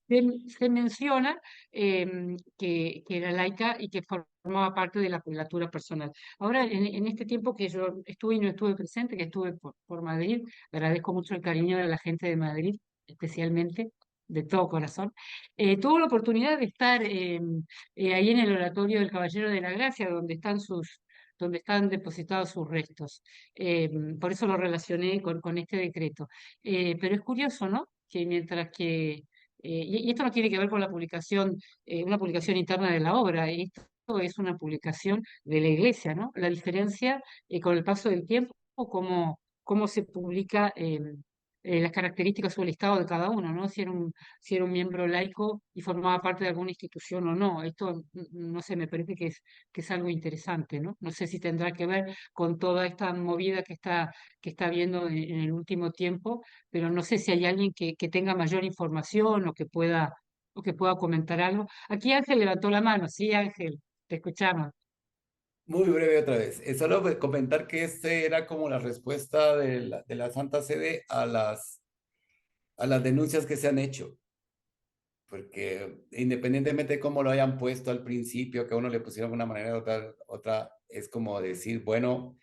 A: Landázuri, se menciona que era laica y que formaba parte de la prelatura personal. Ahora, en este tiempo que yo estuve y no estuve presente, que estuve por Madrid, agradezco mucho el cariño de la gente de Madrid, especialmente, de todo corazón. Tuve la oportunidad de estar ahí en el oratorio del Caballero de la Gracia, donde están depositados sus restos. Por eso lo relacioné con este decreto. Pero es curioso, ¿no? Que mientras que y esto no tiene que ver con la publicación, una publicación interna de la obra, esto es una publicación de la Iglesia, ¿no? La diferencia con el paso del tiempo, cómo se publica las características o el estado de cada uno, ¿no? Si era un miembro laico y formaba parte de alguna institución o no. Esto, no sé, me parece que es algo interesante, ¿no? No sé si tendrá que ver con toda esta movida que está habiendo en el último tiempo, pero no sé si hay alguien que tenga mayor información o que pueda comentar algo. Aquí Ángel levantó la mano. Sí, Ángel, te escuchamos.
B: Muy breve otra vez. Solo comentar que este era como la respuesta de la Santa Sede a las denuncias que se han hecho. Porque independientemente de cómo lo hayan puesto al principio, que a uno le pusieron de una manera, otra es como decir, bueno,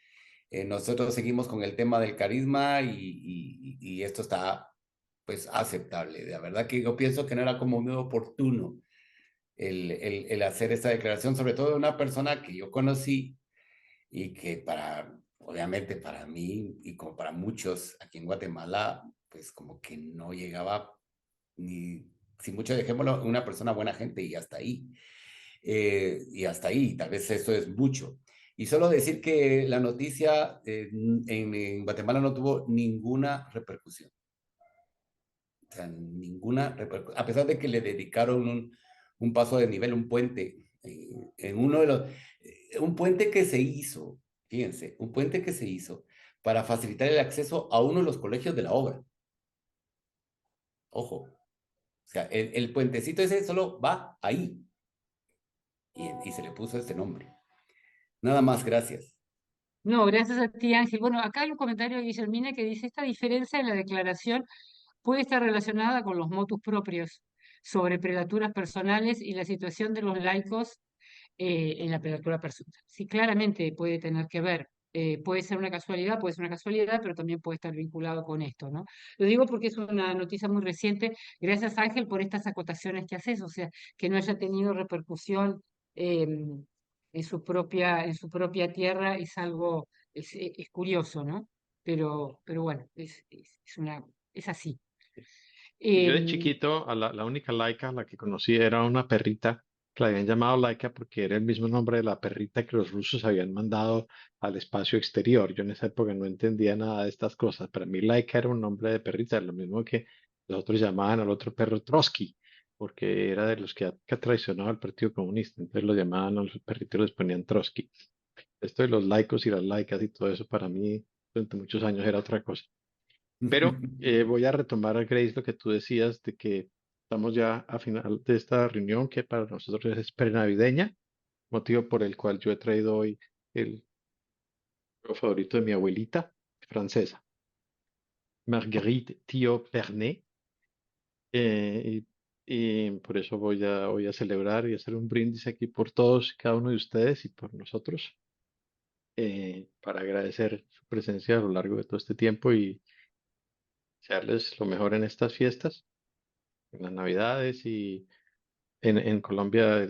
B: nosotros seguimos con el tema del carisma y esto está pues aceptable. La verdad que yo pienso que no era como muy oportuno el hacer esta declaración, sobre todo de una persona que yo conocí y que obviamente para mí y como para muchos aquí en Guatemala, pues como que no llegaba ni, si mucho dejémoslo, una persona buena gente y hasta ahí. Y hasta ahí, tal vez eso es mucho. Y solo decir que la noticia en Guatemala no tuvo ninguna repercusión. O sea, ninguna repercusión. A pesar de que le dedicaron un paso de nivel, un puente, en uno de los... un puente que se hizo, fíjense, un puente que se hizo para facilitar el acceso a uno de los colegios de la obra. Ojo. O sea, el puentecito ese solo va ahí. Y se le puso este nombre. Nada más, gracias.
A: No, gracias a ti, Ángel. Bueno, acá hay un comentario de Guillermina que dice, esta diferencia en la declaración puede estar relacionada con los motus propios sobre prelaturas personales y la situación de los laicos en la prelatura personal. Sí, claramente puede tener que ver. Puede ser una casualidad, pero también puede estar vinculado con esto, ¿no? Lo digo porque es una noticia muy reciente. Gracias, Ángel, por estas acotaciones que haces, o sea, que no haya tenido repercusión en su propia tierra es algo, es curioso, ¿no? Pero bueno, es así.
C: Y yo de
A: Em,
C: chiquito, la única laica a la que conocí era una perrita que la habían llamado laica porque era el mismo nombre de la perrita que los rusos habían mandado al espacio exterior. Yo en esa época no entendía nada de estas cosas. Para mí laica era un nombre de perrita, lo mismo que los otros llamaban al otro perro Trotsky, porque era de los que ha traicionado al Partido Comunista. Entonces lo llamaban a los perritos, les ponían Trotsky. Esto de los laicos y las laicas y todo eso para mí durante muchos años era otra cosa. Pero voy a retomar, Grace, lo que tú decías de que estamos ya a final de esta reunión que para nosotros es prenavideña, motivo por el cual yo he traído hoy el juego favorito de mi abuelita francesa, Marguerite Thiot Pernet, y por eso voy a celebrar y hacer un brindis aquí por todos y cada uno de ustedes y por nosotros, para agradecer su presencia a lo largo de todo este tiempo y desearles lo mejor en estas fiestas, en las Navidades y en Colombia,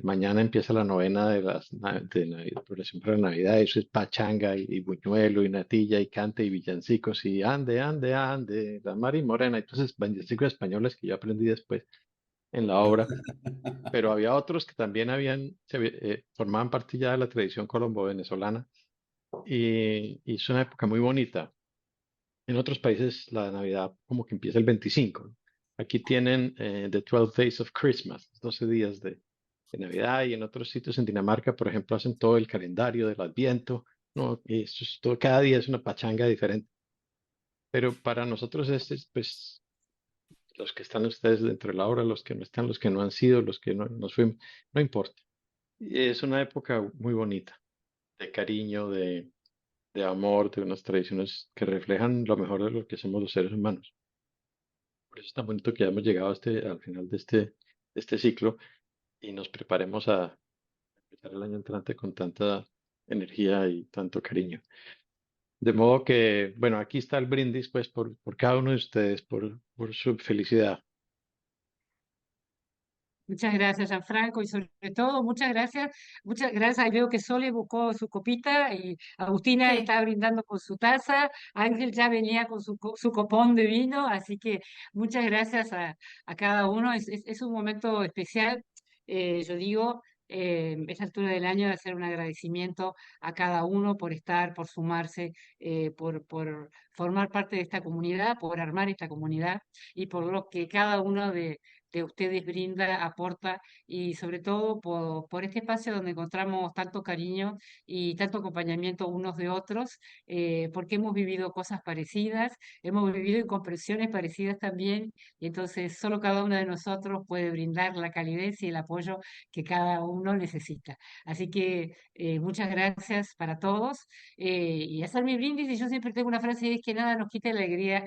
C: mañana empieza la novena de de Navidad, preparación para Navidad. Eso es pachanga y buñuelo y natilla y cante y villancicos y ande, ande, ande, la Mari Morena. Entonces, villancicos españoles que yo aprendí después en la obra. Pero había otros que también formaban parte ya de la tradición colombo-venezolana y es una época muy bonita. En otros países la Navidad como que empieza el 25, ¿no? Aquí tienen The 12 Days of Christmas, 12 días de Navidad, y en otros sitios en Dinamarca, por ejemplo, hacen todo el calendario del Adviento, ¿no? Y esto es todo, cada día es una pachanga diferente. Pero para nosotros pues, los que están ustedes dentro de la obra, los que no están, los que no han sido, los que no nos fuimos, no importa. Es una época muy bonita, de cariño, de amor, de unas tradiciones que reflejan lo mejor de lo que somos los seres humanos. Por eso es tan bonito que ya hemos llegado a al final de este ciclo y nos preparemos a empezar el año entrante con tanta energía y tanto cariño. De modo que, bueno, aquí está el brindis, pues, por cada uno de ustedes, por su felicidad.
A: Muchas gracias, Gianfranco, y sobre todo, muchas gracias. Ahí veo que Sole buscó su copita y Agustina
E: Sí.
A: está brindando con su taza. Ángel ya venía con su copón de vino, así que muchas gracias a cada uno. Es un momento especial, yo digo, esta altura del año de hacer un agradecimiento a cada uno por estar, por sumarse, por formar parte de esta comunidad, por armar esta comunidad y por lo que cada uno de ustedes brinda, aporta y sobre todo por este espacio donde encontramos tanto cariño y tanto acompañamiento unos de otros, porque hemos vivido cosas parecidas, hemos vivido incomprensiones parecidas también, y entonces solo cada uno de nosotros puede brindar la calidez y el apoyo que cada uno necesita. Así que muchas gracias para todos. Y hacer mi brindis, y yo siempre tengo una frase, es que nada nos quite la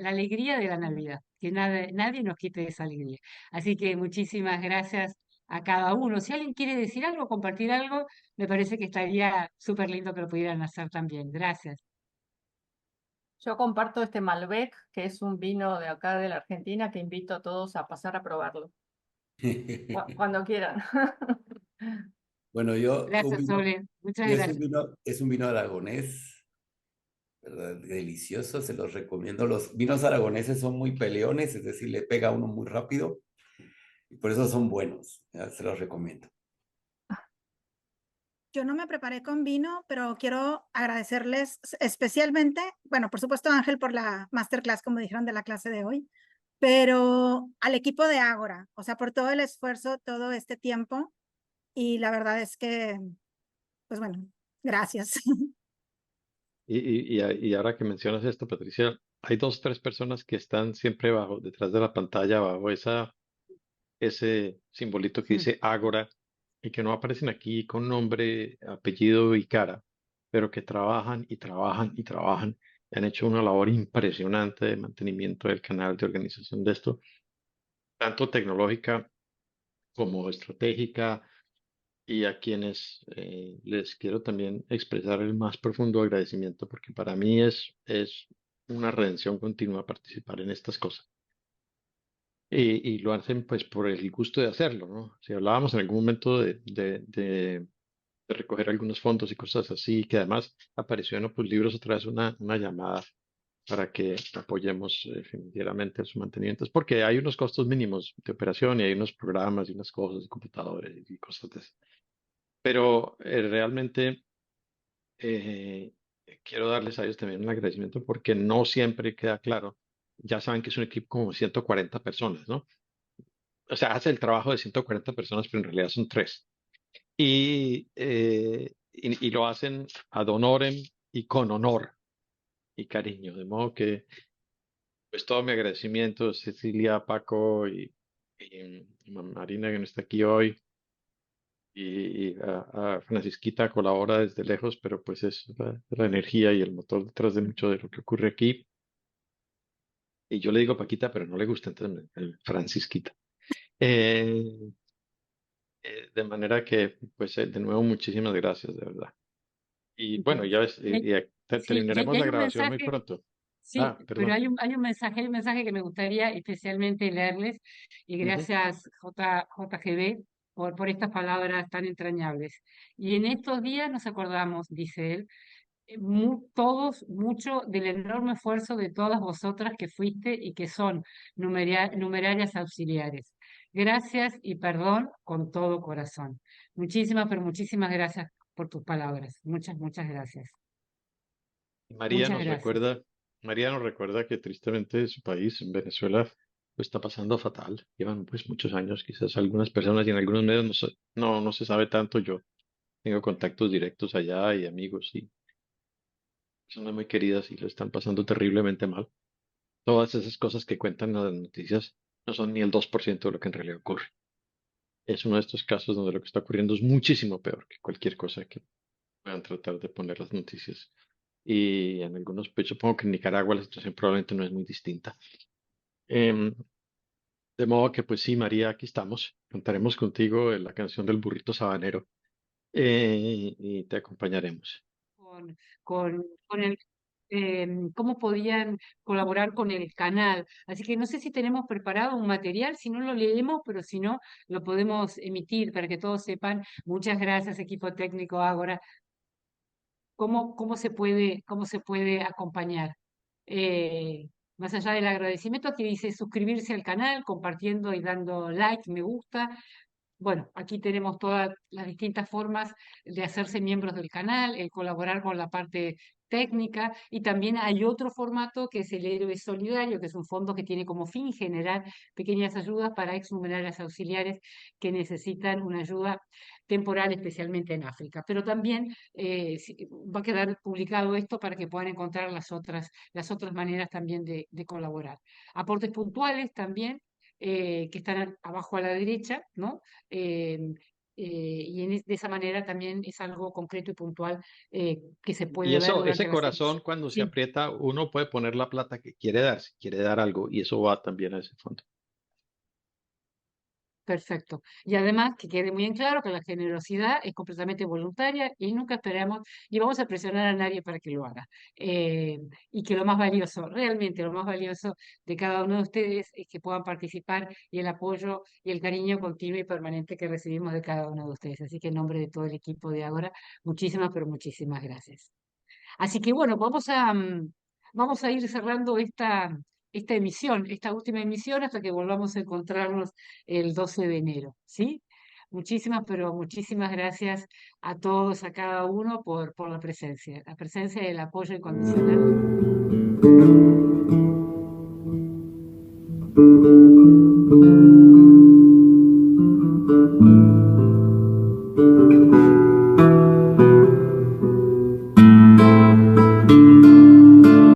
A: alegría de la Navidad, que nada, nadie nos quite esa alegría. Así que muchísimas gracias a cada uno. Si alguien quiere decir algo, compartir algo, me parece que estaría súper lindo que lo pudieran hacer también. Gracias.
F: Yo comparto este Malbec, que es un vino de acá de la Argentina, que invito a todos a pasar a probarlo cuando quieran.
B: Bueno,
A: Gracias, Sole. Muchas gracias.
B: es un vino aragonés, ¿verdad? Delicioso, se los recomiendo. Los vinos aragoneses son muy peleones, es decir, le pega a uno muy rápido y por eso son buenos. Ya, se los recomiendo.
G: Yo no me preparé con vino, pero quiero agradecerles especialmente, bueno, por supuesto, Ángel, por la masterclass, como dijeron, de la clase de hoy, pero al equipo de Ágora, o sea, por todo el esfuerzo, todo este tiempo. Y la verdad es que, pues bueno, gracias.
C: Y ahora que mencionas esto, Patricia, hay dos, tres personas que están siempre detrás de la pantalla, bajo ese simbolito que
A: Mm.
C: dice Ágora, y que no aparecen aquí con nombre, apellido y cara, pero que trabajan y trabajan y trabajan. Y han hecho una labor impresionante de mantenimiento del canal, de organización de esto, tanto tecnológica como estratégica, y a quienes les quiero también expresar el más profundo agradecimiento, porque para mí es una redención continua participar en estas cosas. Y lo hacen pues por el gusto de hacerlo, ¿no? Si hablábamos en algún momento de recoger algunos fondos y cosas así, que además apareció en Opus Libros otra vez una llamada para que apoyemos financieramente su mantenimiento, es porque hay unos costos mínimos de operación y hay unos programas y unas cosas, y computadores y cosas de eso. Pero realmente eh, quiero darles a ellos también un agradecimiento porque no siempre queda claro. Ya saben que es un equipo como 140 personas, ¿no? O sea, hace el trabajo de 140 personas, pero en realidad son tres. Y lo hacen ad honorem y con honor y cariño. De modo que, pues todo mi agradecimiento a Cecilia, Paco y Marina, que no está aquí hoy, y a Francisquita colabora desde lejos, pero pues es la energía y el motor detrás de mucho de lo que ocurre aquí. Y yo le digo Paquita, pero no le gusta, entonces Francisquita. Eh, de manera que, pues, de nuevo, muchísimas gracias, de verdad. Y bueno, ya ves,
A: Sí,
C: terminaremos
A: y
C: la
A: hay un
C: grabación muy
A: mensaje.
C: pronto.
A: Sí, pero
C: Perdón.
A: hay un mensaje que me gustaría especialmente leerles, y
C: Ujú.
A: gracias JGB por estas palabras tan entrañables. Y en estos días nos acordamos, dice él, todos mucho del enorme esfuerzo de todas vosotras que fuiste y que son numerarias auxiliares. Gracias y perdón con todo corazón. Muchísimas, pero muchísimas gracias por tus palabras. Muchas, muchas gracias.
C: María
A: Muchas
C: nos
A: gracias.
C: recuerda, María nos recuerda que tristemente su país, en Venezuela, lo está pasando fatal. Llevan pues muchos años, quizás algunas personas y en algunos medios no se sabe tanto. Yo tengo contactos directos allá y amigos y personas muy queridas y lo están pasando terriblemente mal. Todas esas cosas que cuentan en las noticias no son ni el 2% de lo que en realidad ocurre. Es uno de estos casos donde lo que está ocurriendo es muchísimo peor que cualquier cosa que puedan tratar de poner las noticias. Y en algunos, pues supongo que en Nicaragua la situación probablemente no es muy distinta. Em, de modo que, pues sí, María, aquí estamos. Cantaremos contigo la canción del burrito sabanero y te acompañaremos.
A: Con el cómo podían colaborar con el canal. Así que no sé si tenemos preparado un material, si no lo leemos, pero si no, lo podemos emitir para que todos sepan. Muchas gracias, equipo técnico Ágora. ¿Cómo se puede acompañar? Más allá del agradecimiento, aquí dice suscribirse al canal, compartiendo y dando like, me gusta. Bueno, aquí tenemos todas las distintas formas de hacerse miembros del canal, el colaborar con la parte técnica, y también hay otro formato que es el Héroe Solidario, que es un fondo que tiene como fin generar pequeñas ayudas para exhumanarias auxiliares que necesitan una ayuda temporal, especialmente en África. Pero también va a quedar publicado esto para que puedan encontrar las otras maneras también de colaborar. Aportes puntuales también, que están abajo a la derecha, ¿no? De esa manera también es algo concreto y puntual que se
C: Y
A: puede ver
C: eso,
A: durante
C: ese
A: la
C: corazón,
A: semana.
C: cuando se
A: Sí.
C: aprieta, uno puede poner la plata que quiere dar, si quiere dar algo, y eso va también a ese fondo.
A: Perfecto. Y además que quede muy en claro que la generosidad es completamente voluntaria y nunca esperamos y vamos a presionar a nadie para que lo haga. Y que lo más valioso, realmente lo más valioso de cada uno de ustedes es que puedan participar y el apoyo y el cariño continuo y permanente que recibimos de cada uno de ustedes. Así que en nombre de todo el equipo de Ágora, muchísimas, pero muchísimas gracias. Así que bueno, vamos a ir cerrando esta emisión, esta última emisión, hasta que volvamos a encontrarnos el 12 de enero, ¿sí? Muchísimas, pero muchísimas gracias a todos, a cada uno por la presencia y el apoyo incondicional.